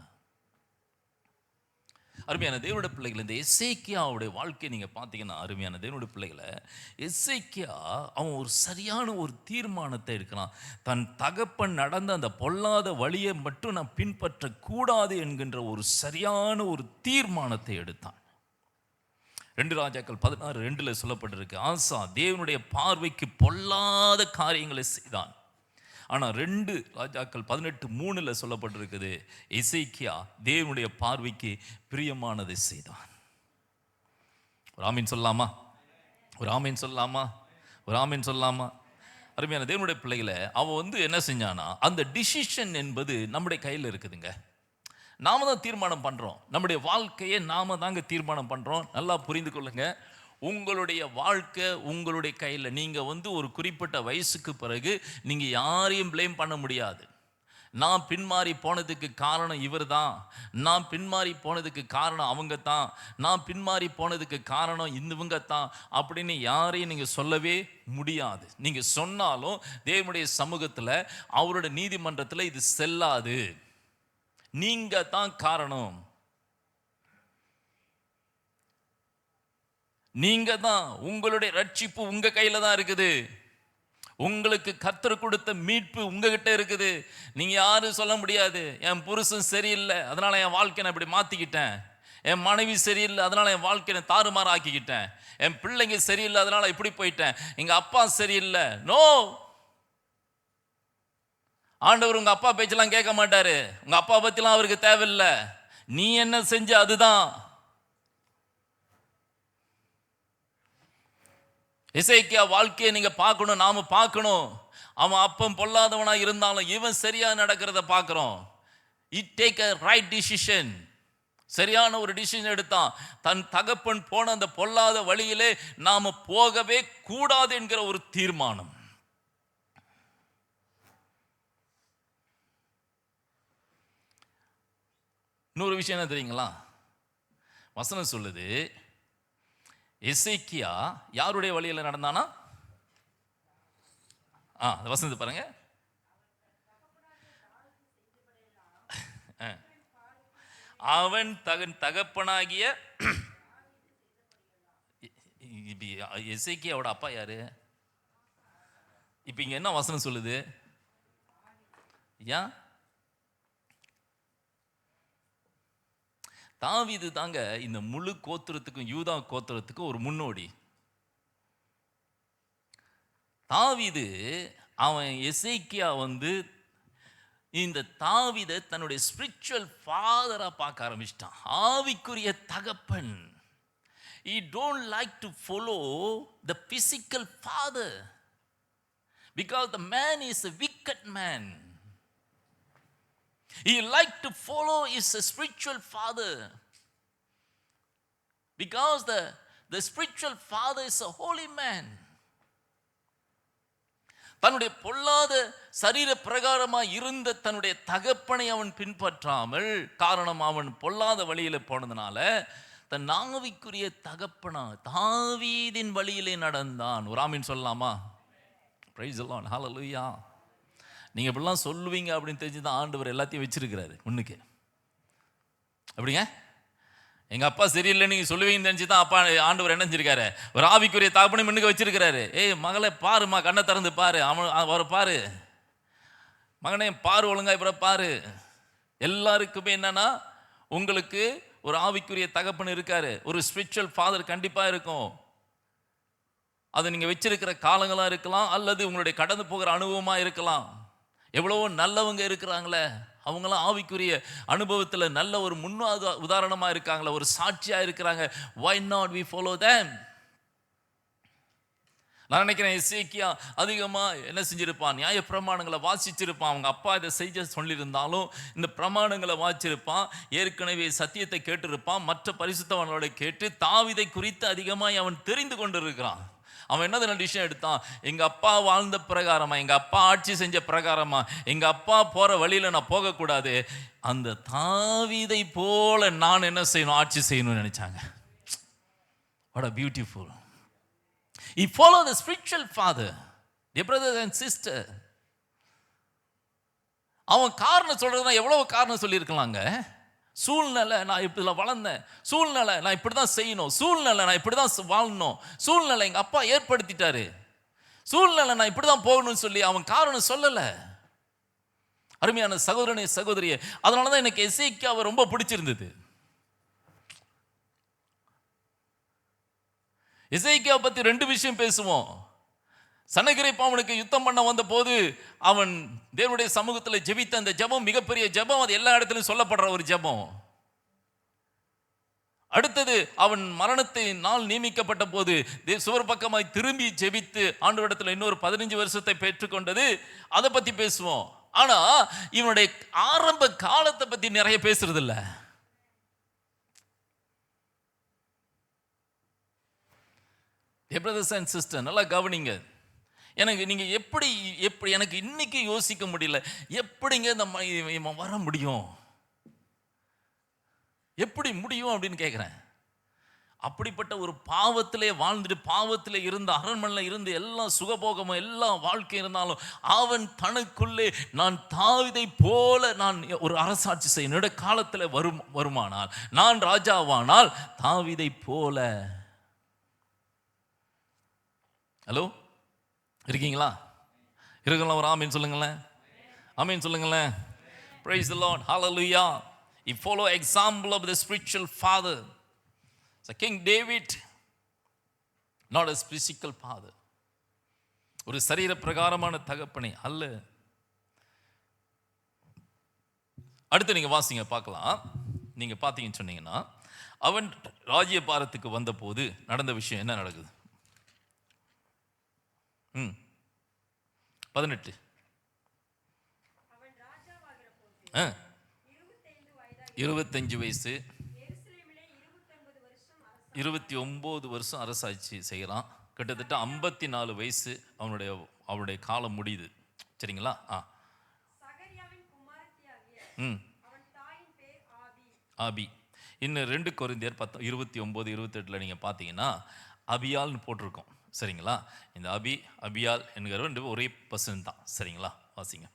அருமையான தேவனுடைய பிள்ளைகள், இந்த எசேக்கியாவுடைய வாழ்க்கையை நீங்கள் பார்த்தீங்கன்னா, அருமையான தேவனுடைய பிள்ளைகளை, எசேக்கியா அவன் ஒரு சரியான ஒரு தீர்மானத்தை எடுக்கிறான். தன் தகப்பன் நடந்த அந்த பொல்லாத வழியை மட்டும் நான் பின்பற்றக்கூடாது என்கின்ற ஒரு சரியான ஒரு தீர்மானத்தை எடுத்தான். 2 ராஜாக்கள் 16:2 சொல்லப்பட்டிருக்கு, ஆசா தேவனுடைய பார்வைக்கு பொல்லாத காரியங்களை செய்தான். ஆனால் 2 ராஜாக்கள் 18:3 சொல்லப்பட்டிருக்குது, எசேக்கியா தேவனுடைய பார்வைக்கு பிரியமானதை செய்தான். ஒரு ஆமீன் சொல்லலாமா? ஒரு ஆமீன் சொல்லலாமா? ஒரு ஆமீன் சொல்லலாமா? அருமையான தேவனுடைய பிள்ளைகளை, அவன் வந்து என்ன செஞ்சானா, அந்த டிசிஷன் என்பது நம்முடைய கையில் இருக்குதுங்க. நாம தான் தீர்மானம் பண்ணுறோம். நம்முடைய வாழ்க்கையை நாம தாங்க தீர்மானம் பண்ணுறோம். நல்லா புரிந்து கொள்ளுங்க. உங்களுடைய வாழ்க்கை உங்களுடைய கையில். நீங்கள் வந்து ஒரு குறிப்பிட்ட வயசுக்கு பிறகு நீங்கள் யாரையும் ப்ளேம் பண்ண முடியாது. நான் பின்மாறி போனதுக்கு காரணம் இவர் தான், நான் பின்மாறி போனதுக்கு காரணம் அவங்க தான், நான் பின்மாறி போனதுக்கு காரணம் இவங்க தான் அப்படின்னு யாரையும் நீங்கள் சொல்லவே முடியாது. நீங்கள் சொன்னாலும் தேவனுடைய சமூகத்தில், அவருடைய நீதிமன்றத்தில் இது செல்லாது. நீங்க தான் காரணம். நீங்க தான், உங்களுடைய ரட்சிப்பு உங்க கையில தான் இருக்குது. உங்களுக்கு கர்த்தர் கொடுத்த மீட்பு உங்ககிட்ட இருக்குது. நீங்க யாரும் சொல்ல முடியாது, என் புருஷன் சரியில்லை அதனால என் வாழ்க்கையை இப்படி மாத்திக்கிட்டேன், என் மனைவி சரியில்லை அதனால என் வாழ்க்கையை தாறுமாறு ஆக்கிக்கிட்டேன், என் பிள்ளைங்க சரியில்லை அதனால இப்படி போயிட்டேன், எங்க அப்பா சரியில்லை. நோ, ஆண்டவர் உங்க அப்பா பேச்செல்லாம் கேட்க மாட்டாரு. உங்க அப்பா பத்திலாம் அவருக்கு தேவையில்லை. நீ என்ன செஞ்ச அதுதான். எசேக்கியா வாழ்க்கையை நீங்க பார்க்கணும், நாம பார்க்கணும். அவன் அப்பம் பொல்லாதவனா இருந்தாலும் இவன் சரியா நடக்கிறத பார்க்கிறோம். It take a right decision. சரியான ஒரு டிசிஷன் எடுத்தான். தன் தகப்பன் போன அந்த பொல்லாத வழியிலே நாம போகவே கூடாது என்கிற ஒரு தீர்மானம். இன்னொரு விஷயம் என்ன தெரியுங்களா? வசனம் சொல்லுது, எசேக்கியா யாருடைய வழியில் நடந்தானா? வசனத்தை பாருங்க. அவன் தகப்பனாகிய எசேக்கியாவோட அப்பா யாரு? இப்ப இங்க என்ன வசனம் சொல்லுது? ஏன் தாவீது தாங்க இந்த முழு கோத்திரத்துக்கும், யூதா கோத்திரத்துக்கும் ஒரு முன்னோடி. தாவீது அவன் எசேக்கியா வந்து இந்த தாவீதை தன்னுடைய ஸ்பிரிச்சுவல் ஃபாதரா பார்க்க ஆரம்பிச்சிட்டான். ஆவிக்குரிய தகப்பன். He don't like to follow the physical father because the man is a wicked man. He like to follow his spiritual father because the spiritual father is a holy man. தன்னுடைய பொல்லாத சரீர பிரகாரமாக இருந்த தன்னுடைய தகப்பனை அவன் பின்பற்றாமல், காரணம் அவன் பொல்லாத வழியில போனதுனால தன் ஆவிக்குரிய தகப்பனா தாவீதின் வழியிலே நடந்தான். ஒரு ஆமீன் சொல்லலாமா? பிரைஸ் தி லார்ட், ஹல்லேலூயா. நீங்கள் இப்படிலாம் சொல்லுவீங்க அப்படின்னு தெரிஞ்சு தான் ஆண்டவர் எல்லாத்தையும் வச்சிருக்கிறாரு முன்னுக்கு. அப்படிங்க, எங்கள் அப்பா சரியில்லை நீங்கள் சொல்லுவீங்கன்னு தெரிஞ்சு தான் அப்பா ஆண்டவர் என்ன செஞ்சிருக்காரு, ஒரு ஆவிக்குரிய தகப்பனை முன்னுக்கு வச்சிருக்கிறாரு. ஏய் மகளை பாருமா, கண்ணை திறந்து பாரு, அவரை பாரு, மகனே பாரு, ஒழுங்கா இப்போ பாரு. எல்லாருக்குமே என்னன்னா, உங்களுக்கு ஒரு ஆவிக்குரிய தகப்பன் இருக்காரு, ஒரு ஸ்பிரிச்சுவல் ஃபாதர் கண்டிப்பாக இருக்கும். அது நீங்கள் வச்சிருக்கிற காலங்களாக இருக்கலாம், அல்லது உங்களுடைய கடந்து போகிற அனுபவமாக இருக்கலாம். எவ்வளவோ நல்லவங்க இருக்கிறாங்களே, அவங்களாம் ஆவிக்குரிய அனுபவத்தில் நல்ல ஒரு உதாரணமாக இருக்காங்களே, ஒரு சாட்சியாக இருக்கிறாங்க. why not we follow them? நான் நினைக்கிறேன் எசேக்கியா அதிகமாக என்ன செஞ்சிருப்பான், நியாய பிரமாணங்களை வாசிச்சிருப்பான். அவங்க அப்பா இதை செய்ய சொல்லியிருந்தாலும் இந்த பிரமாணங்களை வாசிச்சிருப்பான். ஏற்கனவே சத்தியத்தை கேட்டிருப்பான். மற்ற பரிசுத்தவான்களோட கேட்டு தாவீதை குறித்து அதிகமாக அவன் தெரிந்து கொண்டு இருக்கிறான். அவன் என்ன ரெண்டு விஷயம் எடுத்தான், எங்கள் அப்பா வாழ்ந்த பிரகாரமா, எங்கள் அப்பா ஆட்சி செஞ்ச பிரகாரமா, எங்கள் அப்பா போகிற வழியில் நான் போகக்கூடாது, அந்த தாவீதை போல நான் என்ன செய்யணும், ஆட்சி செய்யணும்னு நினைச்சாங்க. What a beautiful. He followed the spiritual father. Dear brothers and sisters, அவன் காரணம் சொல்றதுனா எவ்வளவு காரணம் சொல்லியிருக்கலாங்க. சூழ்நிலை, நான் இப்படி வளர்ந்தேன், சூழ்நிலை நான் இப்படி தான் செய்யணும், சூழ்நிலை நான் இப்படி தான் வாழணும், சூழ்நிலை எங்கள் அப்பா ஏற்படுத்திட்டாரு, சூழ்நிலை நான் இப்படி தான் போகணும்னு சொல்லி அவன் காரணம் சொல்லலை. அருமையான சகோதரனே சகோதரியே, அதனால தான் எனக்கு எசேக்கியாவை ரொம்ப பிடிச்சிருந்தது. எசேக்கியாவை பற்றி ரெண்டு விஷயம் பேசுவோம். சனகிரிப் அவனுக்கு யுத்தம் பண்ண வந்த போது அவன் தேவனுடைய சமூகத்தில் ஜெபித்த அந்த ஜெபம் மிகப்பெரிய ஜெபம். அது எல்லா இடத்துலையும் சொல்லப்படுற ஒரு ஜெபம். அடுத்தது அவன் மரணத்தை நாள் நியமிக்கப்பட்ட போது சுவர் பக்கமாய் திரும்பி ஜெபித்து ஆண்டவரிடத்தில் இன்னொரு 15 வருஷத்தை பெற்றுக்கொண்டது, அதை பற்றி பேசுவோம். ஆனா இவனுடைய ஆரம்ப காலத்தை பற்றி நிறைய பேசுறது இல்லை. brothers and sisters, நல்லா கவனிங்க. எனக்கு நீங்க எப்படி எனக்கு இன்னைக்கு யோசிக்க முடியல, எப்படிங்க இந்த வர முடியும், எப்படி முடியும் அப்படின்னு கேட்குறேன். அப்படிப்பட்ட ஒரு பாவத்திலே வாழ்ந்துட்டு பாவத்திலே இருந்த அரண்மனையில் இருந்து எல்லாம் சுகபோகமும் எல்லாம் வாழ்க்கை இருந்தாலும் அவன் தனக்குள்ளே நான் தாவீதை போல நான் ஒரு அரசாட்சி செய்ய என்னோட காலத்தில் வருமானால், நான் ராஜாவானால் தாவீதை போல. ஹலோ, இருக்கீங்களா? இருக்கலாம், ஒரு ஆமீன் சொல்லுங்களேன், ஆமீன் சொல்லுங்களேன். Praise the Lord, hallelujah. He follow example of the spiritual father. So King David, not a physical father, ஒரு சரீர பிரகாரமான தகப்பனை அல்ல. அடுத்து நீங்க வாசிங்க பார்க்கலாம். நீங்க பார்த்தீங்கன்னு சொன்னீங்கன்னா, அவன் ராஜ்யபாரத்துக்கு வந்த போது நடந்த விஷயம் என்ன நடக்குது? 18 25 வயசு, 29 வருஷம் அரசாட்சி செய்யலாம். கிட்டத்தட்ட 54 வயசு அவனுடைய காலம் முடியுது. சரிங்களா? ஆபி. இன்னும் 2 கொரிந்தியர் 29 28 நீங்க பார்த்தீங்கன்னா அபியால்னு போட்டிருக்கோம். சரிங்களா? இந்த அபியால் என்கிற ஒரே பர்சன் தான். சரிங்களா? வாசிங்க.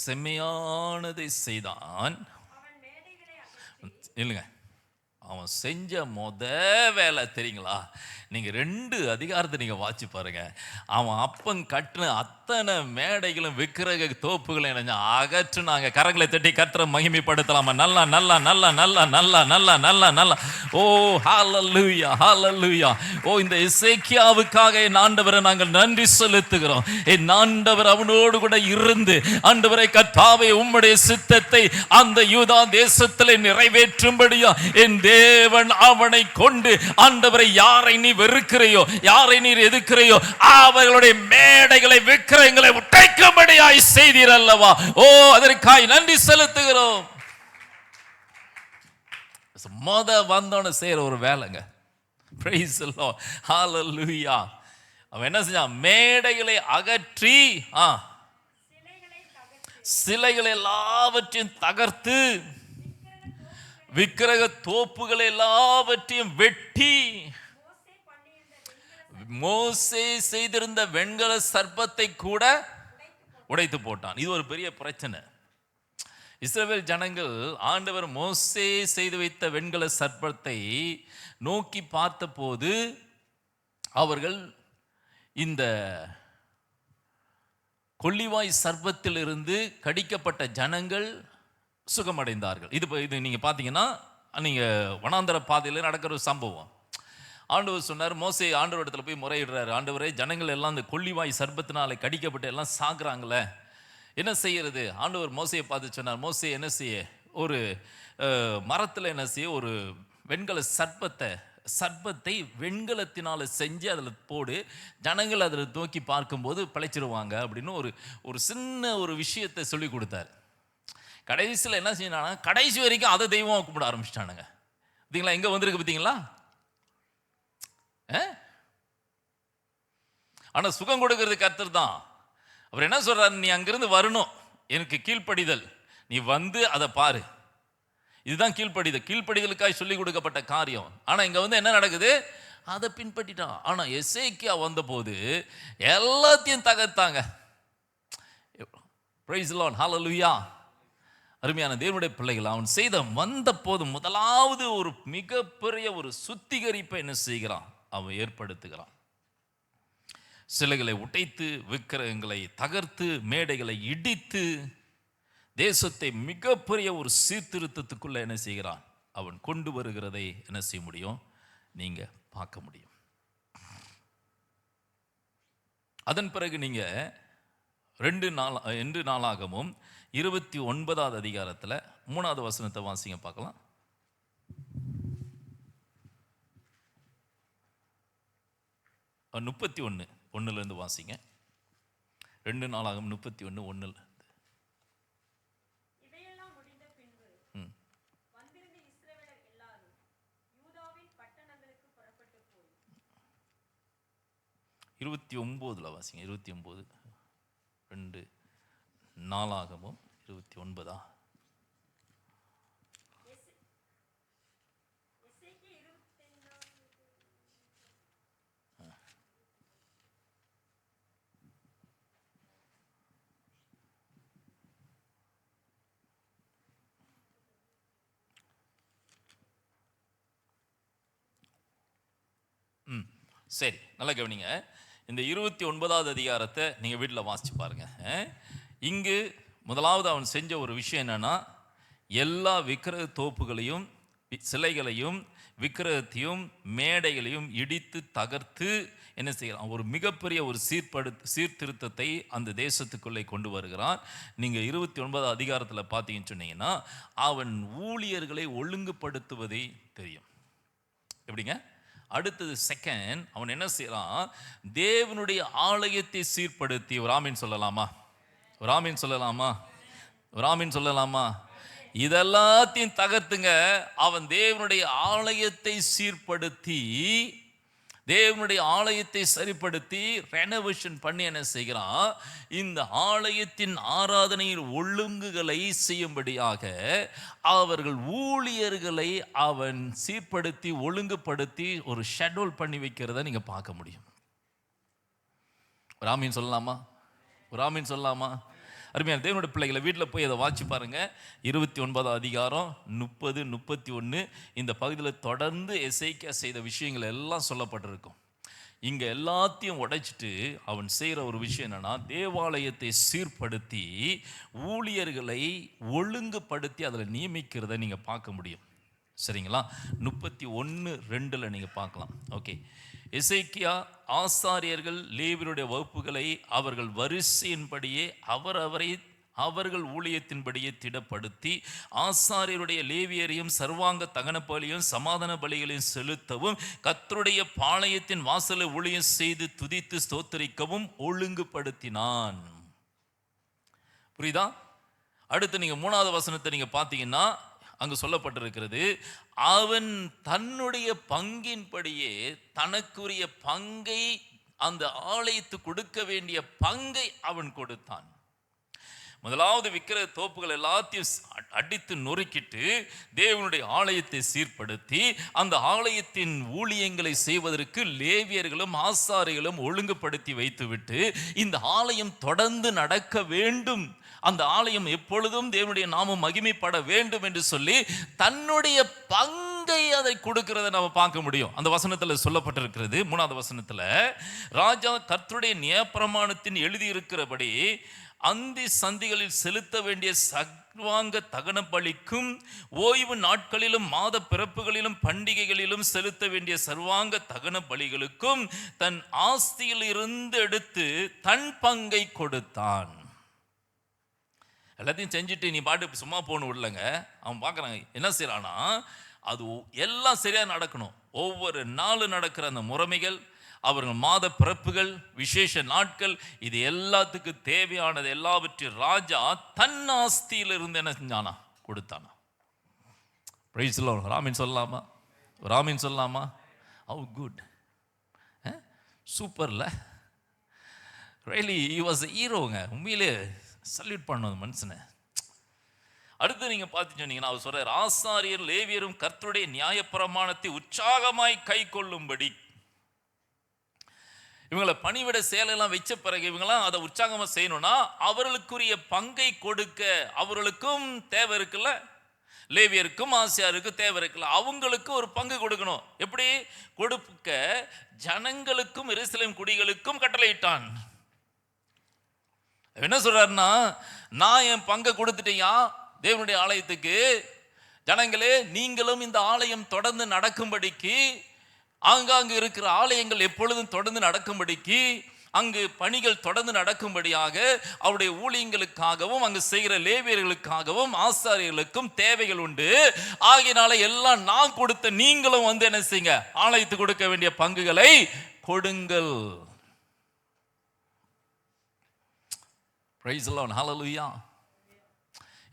செம்மையானதை செய்தான். இல்லைங்க, அவன் செஞ்ச வேலை தெரியுங்களா? நீங்கள் 2 அதிகாரத்தை நீங்கள் வாட்சி பாருங்க. அவன் அப்பன் கட்டின அத்தனை மேடைகளும் விக்கிரக தோப்புகளை அகற்றுனாங்க. கரங்களை தட்டி கர்த்தரை மகிமைப்படுத்தலாமா? நல்லா நல்லா நல்லா நல்லா நல்லா நல்லா நல்லா நல்லா. ஓ ஹல்லேலூயா, ஹல்லேலூயா. ஓ, இந்த எசேக்கியாவுக்காக என் ஆண்டவரை நாங்கள் நன்றி செலுத்துகிறோம். என் ஆண்டவர் அவனோடு கூட இருந்து, ஆண்டவரை கர்த்தாவே உம்முடைய சித்தத்தை அந்த யூதா தேசத்திலே நிறைவேற்றும்படியா என் தேவன் அவனை கொண்டு, ஆண்டவரை யாரை நீ வெறுக்கிறையோ, யாரை நீர் எதிர்க்கிறையோ அவர்களுடைய மேடைகளை விக்கிரகங்களை உடைக்கும்படியாய் செய்தீர் அல்லவா? ஓ, அதற்காய் நன்றி செலுத்துகிறோம். வந்தோன்னு செய்யற ஒரு வேலைங்க. Praise the Lord, hallelujah. அவன் என்ன செஞ்சான்? மேடைகளை அகற்றி சிலைகளை எல்லாவற்றையும் தகர்த்து விக்கிரக தோப்புகளை எல்லாவற்றையும் வெட்டி மோசே செய்திருந்த வெண்கல சர்ப்பத்தை கூட உடைத்து போட்டான். இது ஒரு பெரிய பிரச்சனை. இஸ்ரவேல் ஜனங்கள் ஆண்டவர் மோசே செய்து வைத்த வெண்கல சர்ப்பத்தை நோக்கி பார்த்த போது அவர்கள் இந்த கொள்ளிவாய் சர்ப்பத்திலிருந்து கடிக்கப்பட்ட ஜனங்கள் சுகமடைந்தார்கள். இது நீங்க பார்த்தீங்கன்னா நீங்க வனாந்தர பாதையில் நடக்கிற ஒரு சம்பவம். ஆண்டவர் சொன்னார், மோசே ஆண்டவர் இடத்துல போய் முறையிடுறாரு, ஆண்டவரே ஜனங்கள் எல்லாம் இந்த கொள்ளிவாய் சர்ப்பத்தினால கடிக்கப்பட்டு எல்லாம் சாகுறாங்களே, என்ன செய்யறது? ஆண்டவர் மோசையை பார்த்து சொன்னார், மோசே என்ன செய்ய, ஒரு மரத்தில் என்ன செய்ய, ஒரு வெண்கல சர்ப்பத்தை வெண்கலத்தினால செஞ்சு அதில் போடு, ஜனங்கள் அதில் தூக்கி பார்க்கும்போது பிழைச்சிருவாங்க அப்படின்னு ஒரு சின்ன ஒரு விஷயத்தை சொல்லி கொடுத்தார். கடைசியில் என்ன செய்யணும், கடைசி வரைக்கும் அதை தெய்வமாக கும்பிட ஆரம்பிச்சிட்டானுங்க. பார்த்தீங்களா எங்கே வந்திருக்கு பார்த்தீங்களா? ஆனால் சுகம் கொடுக்கறது கர்த்தர் தான். அவர் என்ன சொல்றாரு, நீ அங்கிருந்து வரணும், எனக்கு கீழ்ப்படிதல், நீ வந்து அதை பாரு. இதுதான் கீழ்ப்படிதலுக்காக சொல்லி கொடுக்கப்பட்ட காரியம். ஆனால் இங்கே வந்து என்ன நடக்குது, அதை பின்பற்றிட்டான். ஆனால் எசேக்கியா வந்தபோது எல்லாத்தையும் தகர்த்தாங்க. பிரைஸ் தி லார்ட், ஹல்லேலூயா. அருமையான தேவனுடைய பிள்ளைகள், அவன் செய்த வந்த போது முதலாவது ஒரு மிகப்பெரிய ஒரு சுத்திகரிப்பை என்ன செய்கிறான், அவன் ஏற்படுத்துகிறான். சிலைகளை உடைத்து, விக்கிரகங்களை தகர்த்து, மேடைகளை இடித்து, தேசத்தை மிகப்பெரிய ஒரு சீர்திருத்தத்துக்குள்ள என்ன செய்கிறான், அவன் கொண்டு வருகிறதை என்ன செய்ய முடியும், நீங்க பார்க்க முடியும். அதன் பிறகு நீங்க 2 நாளாகமும் 29வது அதிகாரத்தில் 3வது வசனத்தை வாசிங்க பார்க்கலாம். 31:1 வாசிங்க. 2 நாளாகமும் 31:1. இவையெல்லாம் முடிந்த பின்பு வந்திருந்த இஸ்ரவேலர் எல்லாரும் யூதாவின் பட்டணங்களுக்கு புறப்பட்டு போய் 29 வாசிங்க. 29 2 நாளாகமும் 29. சரி, நல்லா கவனிங்க. இந்த 29வது அதிகாரத்தை நீங்க வீட்டில் வாசிச்சு பாருங்க. இங்கு முதலாவது அவன் செஞ்ச ஒரு விஷயம் என்னன்னா, எல்லா விக்கிரக தோப்புகளையும் சிலைகளையும் விக்கிரகத்தையும் மேடைகளையும் இடித்து தகர்த்து என்ன செய்யலாம், ஒரு மிகப்பெரிய ஒரு சீர்திருத்தத்தை அந்த தேசத்துக்குள்ளே கொண்டு வருகிறான். நீங்கள் 29வது அதிகாரத்தில் பார்த்தீங்கன்னு சொன்னீங்கன்னா, அவன் ஊழியர்களை ஒழுங்குபடுத்துவதை தெரியும். எப்படிங்க? அடுத்தது செகண்ட், அவன் என்ன செய்யறான், தேவனுடைய ஆலயத்தை சீர்படுத்தி, ஒரு ஆமீன் சொல்லலாமா, ஒரு ஆமீன் சொல்லலாமா, ஒரு ஆமீன் சொல்லலாமா, இதெல்லாத்தையும் தகர்த்துங்க. அவன் தேவனுடைய ஆலயத்தை சீர்படுத்தி, தேவனுடைய ஆலயத்தை சரிப்படுத்தி ரெனோவேஷன் பண்ணி என்ன செய்கிறான், இந்த ஆலயத்தின் ஆராதனையில் ஒழுங்குகளை செய்யும்படியாக அவர்கள் ஊழியர்களை அவன் சீர்படுத்தி ஒழுங்குபடுத்தி ஒரு ஷெட்யூல் பண்ணி வைக்கிறத நீங்க பார்க்க முடியும். ஒரு ஆமீன் சொல்லலாமா, ஒரு ஆமீன் சொல்லலாமா? அருமையான தேவனுடைய பிள்ளைகளை, வீட்டில் போய் அதை வாட்சி பாருங்க. 29வது அதிகாரம் 30, 31 இந்த பகுதியில் தொடர்ந்து எசேக்கியா செய்த விஷயங்கள் எல்லாம் சொல்லப்பட்டிருக்கும். இங்கே எல்லாத்தையும் உடைச்சிட்டு அவன் செய்கிற ஒரு விஷயம் என்னன்னா, தேவாலயத்தை சீர்படுத்தி ஊழியர்களை ஒழுங்குபடுத்தி அதில் நியமிக்கிறத நீங்கள் பார்க்க முடியும். சரிங்களா? 31:2 நீங்கள் பார்க்கலாம். ஓகே, எசேக்கியா ஆசாரியர்கள் லேவியருடைய வகுப்புகளை அவர்கள் வரிசையின்படியே அவர்கள் ஊழியத்தின்படியே திடப்படுத்தி, ஆசாரியருடைய லேவியரையும் சர்வாங்க தகன பலியும் சமாதான பலிகளையும் செலுத்தவும், கர்த்தருடைய பாளையத்தின் வாசலை ஊழியம் செய்து துதித்து ஸ்தோத்தரிக்கவும் ஒழுங்குபடுத்தினான். புரியுதா? அடுத்து நீங்க 3வது வசனத்தை நீங்க பார்த்தீங்கன்னா, அங்கு சொல்லப்பட்டிருக்கிறது, அவன் தன்னுடைய பங்கின்படியே தனக்குரிய பங்கை, அந்த ஆலயத்துக்கு கொடுக்க வேண்டிய பங்கை அவன் கொடுத்தான். முதலாவது விக்கிரக தோப்புகள் எல்லாத்தையும் அடித்து நொறுக்கிட்டு தேவனுடைய ஆலயத்தை சீர்படுத்தி அந்த ஆலயத்தின் ஊழியங்களை செய்வதற்கு லேவியர்களும் ஆசாரிகளும் ஒழுங்குபடுத்தி வைத்துவிட்டு, இந்த ஆலயம் தொடர்ந்து நடக்க வேண்டும், அந்த ஆலயம் எப்பொழுதும் தேவனுடைய நாமம் மகிமைப்பட வேண்டும் என்று சொல்லி தன்னுடைய பங்கை அதை கொடுக்கிறத நம்ம பார்க்க முடியும். அந்த வசனத்தில் சொல்லப்பட்டிருக்கிறது. 3வது வசனத்தில், ராஜா கர்த்தருடைய நியாயப்பிரமாணத்தின் எழுதியிருக்கிறபடி அந்தி சந்திகளில் செலுத்த வேண்டிய சர்வாங்க தகன பலிக்கும், ஓய்வு நாட்களிலும் மாத பிறப்புகளிலும் பண்டிகைகளிலும் செலுத்த வேண்டிய சர்வாங்க தகன பலிகளுக்கும் தன் ஆஸ்தியில் இருந்து எடுத்து தன் பங்கை கொடுத்தான். எல்லாத்தையும் செஞ்சுட்டு நீ பாட்டு சும்மா போகணும் இல்லைங்க. அவன் பார்க்குறாங்க என்ன செய்யறானா, அது எல்லாம் சரியா நடக்கணும். ஒவ்வொரு நாளும் நடக்கிற அந்த முறைமைகள், அவர்கள் மாத பிறப்புகள், விசேஷ நாட்கள், இது எல்லாத்துக்கு தேவையானது எல்லாவற்றையும் ராஜா தன் ஆஸ்தியிலிருந்து என்ன செஞ்சானா, கொடுத்தானா. Price the Lord. ராமீன் சொல்லலாமா? ராமீன் சொல்லலாமா? ஹவ் குட், சூப்பர்ல. ரியலி ஹி வாஸ் எ ஹீரோங்க. உண்மையிலே சல்யூட் பண்ணணும் மனுஷனை. அடுத்து நீங்க பார்த்துட்டீங்கன்னா அவர் சொல்றார், ஆசாரியர் லேவியரும் கர்த்தருடைய நியாயப்பிரமாணத்தை உற்சாகமாய் கை கொள்ளும்படி. இவங்களை பணிவிட சேலையெல்லாம் வச்ச பிறகு இவங்கெல்லாம் அதை உற்சாகமா செய்யணும்னா அவர்களுக்குரிய பங்கை கொடுக்க அவர்களுக்கும் தேவை இருக்குல்ல. லேவியருக்கும் ஆசாரியருக்கும் தேவை இருக்குல்ல, அவங்களுக்கு ஒரு பங்கு கொடுக்கணும். எப்படி கொடுக்க ஜனங்களுக்கும் எருசலேம் குடிகளுக்கும் கட்டளையிட்டான். என்ன சொல்றாருன்னா, நான் என் பங்கை கொடுத்துட்டேயா தேவனுடைய ஆலயத்துக்கு, ஜனங்களே நீங்களும் இந்த ஆலயம் தொடர்ந்து நடக்கும்படிக்கு, ஆங்காங்கு இருக்கிற ஆலயங்கள் எப்பொழுதும் தொடர்ந்து நடக்கும்படிக்கு, அங்கு பணிகள் தொடர்ந்து நடக்கும்படியாக அவருடைய ஊழியங்களுக்காகவும் அங்கு செய்கிற லேவியர்களுக்காகவும் ஆசாரியர்களுக்கும் தேவைகள் உண்டு. ஆகையினால எல்லாம் நான் கொடுத்த நீங்களும் வந்து என்ன செய்யுங்க, ஆலயத்துக்கு கொடுக்க வேண்டிய பங்குகளை கொடுங்கள். Praise the lord. ஹல்லேலூயா.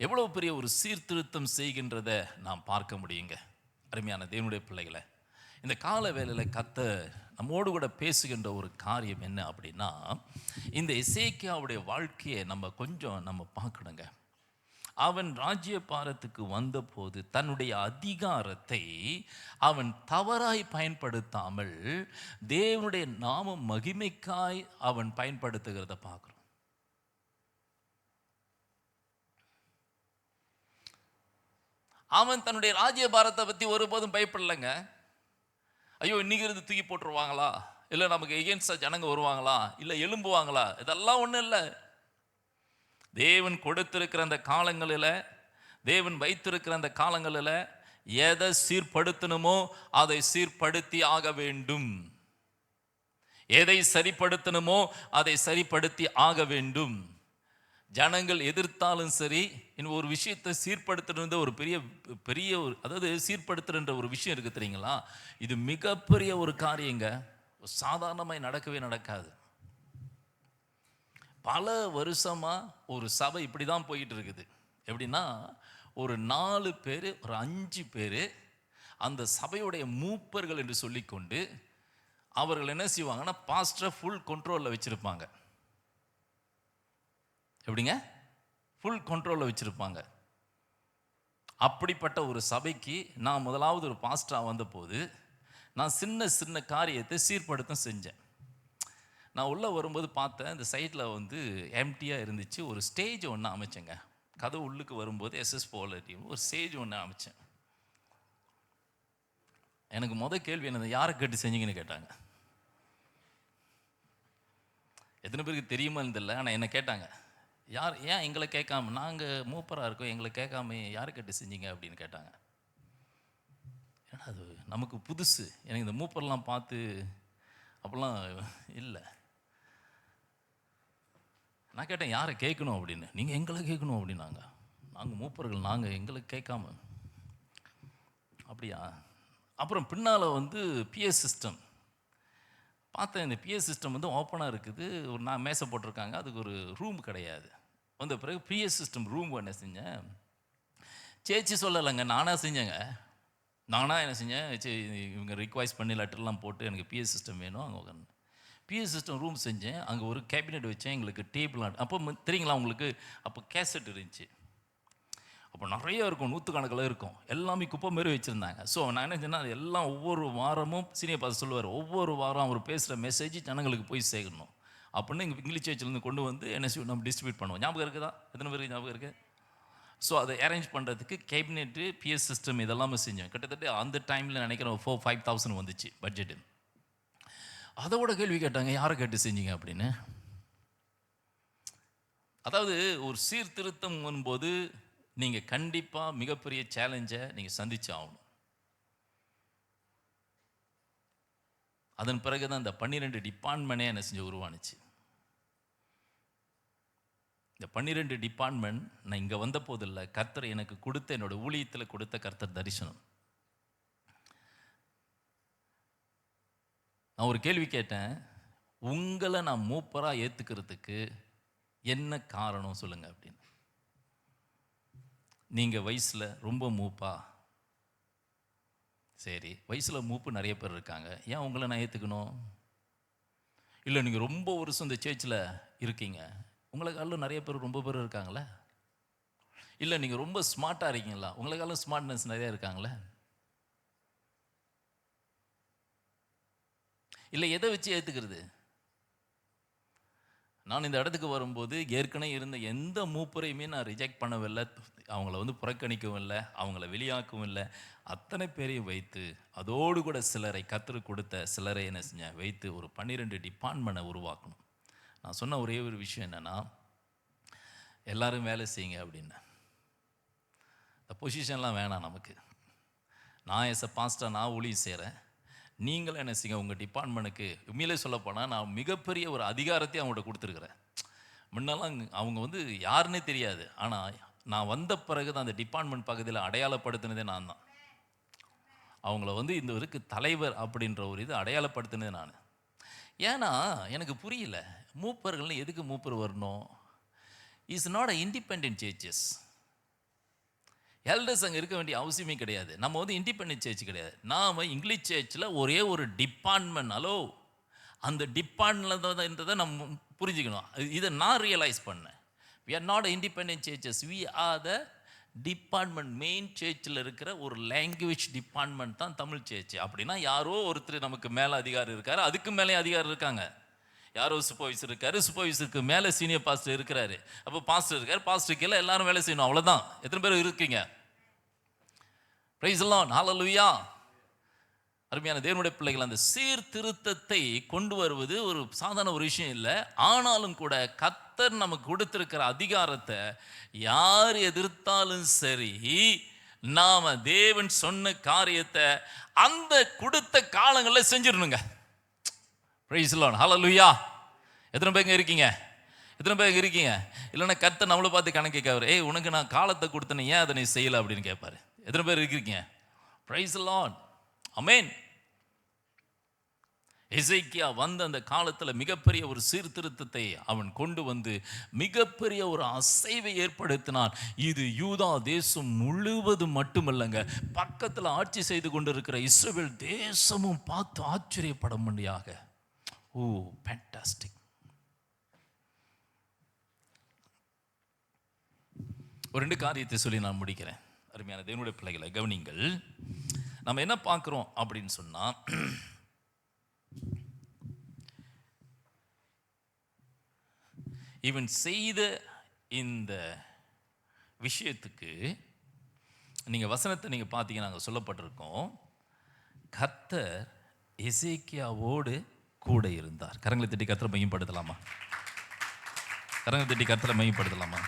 எவ்வளவு பெரிய ஒரு சீர்திருத்தம் செய்கின்றத நாம் பார்க்க முடியுங்க. அருமையான தேவனுடைய பிள்ளைகளை, இந்த கால வேளையில் கர்த்தர் நம்மோடு கூட பேசுகின்ற ஒரு காரியம் என்ன அப்படின்னா, இந்த எசேக்கியாவுடைய வாழ்க்கையை நம்ம பார்க்கணுங்க. அவன் ராஜ்யபாரத்துக்கு வந்தபோது தன்னுடைய அதிகாரத்தை அவன் தவறாய் பயன்படுத்தாமல் தேவனுடைய நாம மகிமைக்காய் அவன் பயன்படுத்துகிறத பார்க்கிறோம். அவன் தன்னுடைய ராஜ்யபாரத்தை பற்றி ஒருபோதும் பயப்படலைங்க. ஐயோ இன்னைக்கு இருந்து தூக்கி போட்டுருவாங்களா, இல்லை நமக்கு எகென்ஸ்டா ஜனங்க வருவாங்களா, இல்லை எழும்புவாங்களா, இதெல்லாம் ஒன்றும் இல்லை. தேவன் கொடுத்திருக்கிற அந்த காலங்களில், தேவன் வைத்திருக்கிற அந்த காலங்களில் எதை சீர்படுத்தணுமோ அதை சீர்படுத்தி ஆக வேண்டும். எதை சரிப்படுத்தணுமோ அதை சரிப்படுத்தி ஆக வேண்டும். ஜனங்கள் எதிர்த்தாலும் சரி, இன்னும் ஒரு விஷயத்தை சீர்படுத்துறது ஒரு பெரிய ஒரு, அதாவது சீர்படுத்துகின்ற ஒரு விஷயம் இருக்கு தெரியுங்களா, இது மிகப்பெரிய ஒரு காரியங்க. சாதாரணமாய் நடக்கவே நடக்காது. பல வருஷமா ஒரு சபை இப்படி தான் போயிட்டு இருக்குது. எப்படின்னா, ஒரு 4 பேர் ஒரு 5 பேர் அந்த சபையுடைய மூப்பர்கள் என்று சொல்லிக்கொண்டு அவர்கள் என்ன செய்வாங்கன்னா, பாஸ்டரை ஃபுல் கண்ட்ரோலில் வச்சிருப்பாங்க. எப்படிங்க? ஃபுல் கண்ட்ரோலில் வச்சிருப்பாங்க. அப்படிப்பட்ட ஒரு சபைக்கு நான் முதலாவது ஒரு பாஸ்டராக வந்தபோது நான் சின்ன சின்ன காரியத்தை சீர்படுத்த செஞ்சேன். நான் உள்ளே வரும்போது பார்த்தேன், இந்த சைடில் வந்து எம்டியாக இருந்துச்சு. ஒரு ஸ்டேஜ் ஒன்று அமைச்சேங்க. கதவு உள்ளுக்கு வரும்போது எஸ்எஸ் போல ஒரு ஸ்டேஜ் ஒன்று அமைச்சேன். எனக்கு கேள்வி என்னது, யாரை கேட்டு செஞ்சீங்கன்னு கேட்டாங்க. எத்தனை பேருக்கு தெரியுமா இருந்தில்ல, ஆனால் என்ன கேட்டாங்க, ஏன் எங்களை கேட்காம, நாங்கள் மூப்பராக இருக்கோம், எங்களை கேட்காம யாரை கேட்டு செஞ்சீங்க அப்படின்னு கேட்டாங்க. ஏன்னா அது நமக்கு புதுசு. எனக்கு இந்த மூப்பர்லாம் பார்த்து அப்போல்லாம் இல்லை. நான் கேட்டேன் யாரை கேட்கணும் அப்படின்னு. நீங்கள் எங்களை கேட்கணும் அப்படின்னாங்க. நாங்கள் மூப்பர்கள், நாங்கள் எங்களை கேட்காம. அப்படியா? அப்புறம் பின்னால் வந்து பிஎஸ் சிஸ்டம் பார்த்தேன். இந்த பிஎஸ் சிஸ்டம் வந்து ஓப்பனாக இருக்குது. ஒரு மேசை போட்டிருக்காங்க, அதுக்கு ஒரு ரூம் கிடையாது. வந்த பிறகு பிஎஸ் சிஸ்டம் ரூம் என்ன செஞ்சேன், சேச்சி சொல்லலைங்க, நானாக செஞ்சேங்க. நானாக என்ன செஞ்சேன், இவங்க ரிக்வெஸ்ட் பண்ணி லெட்டர்லாம் போட்டு எனக்கு பிஎஸ் சிஸ்டம் வேணும். அங்கே உட்காந்து பிஎஸ் சிஸ்டம் ரூம் செஞ்சேன். அங்கே ஒரு கேபினெட் வச்சேன், எங்களுக்கு டேபிள். அப்போ தெரியுங்களா உங்களுக்கு, அப்போ கேசட் இருந்துச்சு. அப்போ நிறைய இருக்கும், 100 கணக்கில் இருக்கும். எல்லாமே குப்பை மாரி வச்சுருந்தாங்க. ஸோ நான் என்ன செஞ்சேன்னா, அது எல்லாம் ஒவ்வொரு வாரமும் சீனியர் பார்த்து சொல்லுவார், ஒவ்வொரு வாரம் அவர் பேசுகிற மெசேஜ் ஜனங்களுக்கு போய் சேர்க்கணும் அப்படின்னு எங்கள் இங்கிலீஷ் சர்ச்சிலேருந்து கொண்டு வந்து என்ன செய்வோம், நம்ம டிஸ்ட்ரிபியூட் பண்ணுவோம். ஞாபகம் இருக்குதா? எத்தனை பேருக்கு ஞாபகம் இருக்குது? ஸோ அதை அரேஞ்ச் பண்ணுறதுக்கு கேபினெட்டு, பிஎஸ் சிஸ்டம் இதெல்லாமே செஞ்சேன். கிட்டத்தட்ட அந்த டைமில் நினைக்கிறேன் 4,000-5,000 வந்துச்சு பட்ஜெட்டு. அதோட கேள்வி கேட்டாங்க, யாரை கேட்டு செஞ்சீங்க அப்படின்னு. அதாவது ஒரு சீர்திருத்தம் வரும்போது நீங்கள் கண்டிப்பாக மிகப்பெரிய சேலஞ்சை நீங்கள் சந்திச்சு ஆகணும். அதன் பிறகு தான் இந்த 12 டிபார்ட்மெண்ட்டே என்ன செஞ்சு உருவானுச்சு. இந்த 12 டிபார்ட்மெண்ட் நான் இங்கே வந்த போதில்லை, கர்த்தர் எனக்கு கொடுத்த, என்னோட ஊழியத்தில் கொடுத்த கர்த்தர் தரிசனம். நான் ஒரு கேள்வி கேட்டேன், உங்களை நான் மூப்பராக ஏற்றுக்கிறதுக்கு என்ன காரணம் சொல்லுங்க அப்படின்னு. நீங்கள் வயசில் ரொம்ப மூப்பா? சரி, வயசில் மூப்பு நிறைய பேர் இருக்காங்க, ஏன் உங்களை நான் ஏற்றுக்கணும்? இல்லை நீங்கள் ரொம்ப வருஷம் இந்த சேர்ச்சில் இருக்கீங்க, உங்களுக்காலும் நிறைய பேர் ரொம்ப பேர் இருக்காங்களே. இல்லை நீங்கள் ரொம்ப ஸ்மார்ட்டாக இருக்கீங்களா, உங்களுக்காலும் ஸ்மார்ட்னஸ் நிறைய இருக்காங்களே. இல்லை எதை வச்சு ஏற்றுக்கிறது? நான் இந்த இடத்துக்கு வரும்போது ஏற்கனவே இருந்த எந்த மூப்பரையுமே நான் ரிஜெக்ட் பண்ணவில்லை, அவங்கள புறக்கணிக்கவும் இல்லை, அவங்கள வெளியாக்கவும் இல்லை. அத்தனை பேரையும் வைத்து அதோடு கூட சிலரை கர்த்தர் கொடுத்த சிலரை என்ன செஞ்சேன் வைத்து ஒரு 12 டிபார்ட்மெண்ட்டை உருவாக்கணும். நான் சொன்ன ஒரே ஒரு விஷயம் என்னென்னா, எல்லாரும் வேலை செய்யுங்க அப்படின்னு. இந்த பொசிஷன்லாம் வேணாம் நமக்கு. நான் எஸ் அ பாஸ்டர் நான் ஊழியம் செய்கிறேன், நீங்களும் என்ன செய்யுங்க உங்கள் டிபார்ட்மெண்ட்டுக்கு. உண்மையிலே சொல்லப்போனால் நான் மிகப்பெரிய ஒரு அதிகாரத்தையும் அவங்கள்ட்ட கொடுத்துருக்குறேன். முன்னெல்லாம் அவங்க யாருன்னே தெரியாது, ஆனால் நான் வந்த பிறகு தான் அந்த டிபார்ட்மெண்ட் பகுதியில் அடையாளப்படுத்தினதே நான் தான். அவங்கள இந்த இருக்கு தலைவர் அப்படின்ற ஒரு இது அடையாளப்படுத்தினதே நான். ஏன்னா எனக்கு புரியல, மூப்பர்கள்னு எதுக்கு மூப்பர் வரணும்? Is not a independent churches. Elders அங்கே இருக்க வேண்டிய அவசியமே கிடையாது. நம்ம இண்டிபெண்டன்ட் சர்ச் கிடையாது. நாம் இங்கிலீஷ் சர்ச்சில் ஒரே ஒரு டிபார்ட்மெண்ட். அந்த டிபார்ட்மெண்ட்ன்றதை நம்ம புரிஞ்சுக்கணும். இதை நான் ரியலைஸ் பண்ணேன். we are not independent churches, we are the department. Main சர்ச்சில் இருக்கிற ஒரு லாங்குவேஜ் டிபார்ட்மெண்ட் தான் தமிழ் சர்ச். அப்படின்னா யாரோ ஒருத்தர் நமக்கு மேலே அதிகாரம் இருக்காரு, அதுக்கு மேலே அதிகாரம் இருக்காங்க. யாரோ சூப்பர்வைசர் இருக்காரு, சூப்பர்வைசருக்கு மேலே சீனியர் பாஸ்டர் இருக்கிறாரு, அப்போ பாஸ்டர் இருக்காரு, பாஸ்டருக்கு எல்லாம் எல்லாரும் வேலை செய்யணும். அவ்வளோதான். எத்தனை பேர் இருக்கீங்க? பிரைஸ் தி லார்ட், ஹல்லேலூயா. அருமையான தேவனுடைய பிள்ளைகள், அந்த சீர்திருத்தத்தை கொண்டு வருவது ஒரு சாதாரண ஒரு விஷயம் இல்லை. ஆனாலும் கூட கர்த்தர் நமக்கு கொடுத்திருக்கிற அதிகாரத்தை யார் எதிர்த்தாலும் சரி, நாம தேவன் சொன்ன காரியத்தை அந்த கொடுத்த காலங்களில் செஞ்சிடணுங்க. பிரைஸ் தி லார்ட், ஹல்லேலூயா. எத்தனை பேங்க இருக்கீங்க? எத்தனை பேங்க இருக்கீங்க? இல்லைன்னா கர்த்தர் நம்மளை பார்த்து கணக்கு கேட்காரு, ஏய் உனக்கு நான் காலத்தை கொடுத்தேன், ஏன் அதை நீ செய்யலை அப்படின்னு கேட்பாரு. எத்தனை பேர் இருக்கீங்க? பிரைஸ் தி லார்ட், ஆமென். எசேக்கியா வந்த அந்த காலத்தில் மிகப்பெரிய ஒரு சீர்திருத்தத்தை அவன் கொண்டு வந்து மிகப்பெரிய ஒரு அசைவை ஏற்படுத்தினான். இது யூதா தேசம் முழுவதும் மட்டுமல்லங்க, பக்கத்தில் ஆட்சி செய்து கொண்டிருக்கிற இஸ்ரவேல் தேசமும் பார்த்து ஆச்சரியப்படும்படியாக. ஓ ஃபேண்டாஸ்டிக். ஒரு 2 காரியத்தை சொல்லி நான் முடிக்கிறேன். அருமையான தேவனுடைய பிள்ளைகளை கவனிங்கள். நம்ம என்ன பார்க்குறோம் அப்படின்னு சொன்னால், இவன் செய்த இந்த விஷயத்துக்கு நீங்கள் வசனத்தை நீங்கள் பார்த்தீங்கன்னா அங்கே சொல்லப்பட்டிருக்கோம், கர்த்தர் எசேக்கியாவோடு கூட இருந்தார். கரங்களை தட்டி கர்த்தரை மையப்படுத்தலாமா? கரங்களை தட்டி கர்த்தரை மையப்படுத்தலாமா?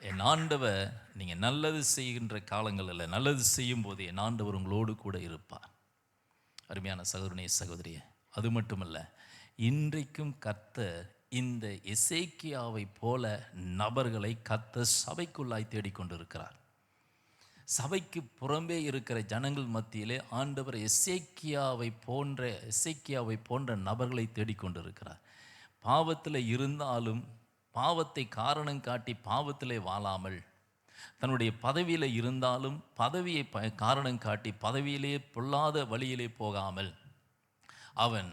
என் ஆண்டவர், நீங்கள் நல்லது செய்கின்ற காலங்களில் நல்லது செய்யும் போது என் ஆண்டவர் உங்களோடு கூட இருப்பார். அருமையான சகோதரனே சகோதரியே, அது மட்டுமல்ல, இன்றைக்கும் கர்த்தர் இந்த எசேக்கியாவை போல நபர்களை கர்த்தர் சபைக்குள்ளாய் தேடிக்கொண்டிருக்கிறார். சபைக்கு புறம்பே இருக்கிற ஜனங்கள் மத்தியிலே ஆண்டவர் எசேக்கியாவை போன்ற நபர்களை தேடிக்கொண்டிருக்கிறார். பாவத்தில் இருந்தாலும் பாவத்தை காரணம் காட்டி பாவத்திலே வாழாமல், தன்னுடைய பதவியில் இருந்தாலும் பதவியை காரணம் காட்டி பதவியிலே பொல்லாத வழியிலே போகாமல், அவன்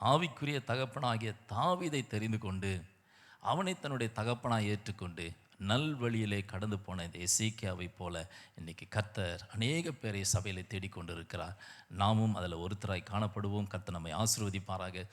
ஆவிக்குரிய தகப்பனாகிய தாவீதை தெரிந்து கொண்டு அவனை தன்னுடைய தகப்பனாய் ஏற்றுக்கொண்டு நல்வழியிலே கடந்து போன இந்த எசேக்கியாவை போல இன்னைக்கு கர்த்தர் அநேக பேரை சபையிலே தேடிக்கொண்டிருக்கிறார். நாமும் அதில் ஒருத்தராய் காணப்படுவோம். கர்த்தர் நம்மை ஆசீர்வதிப்பாராக.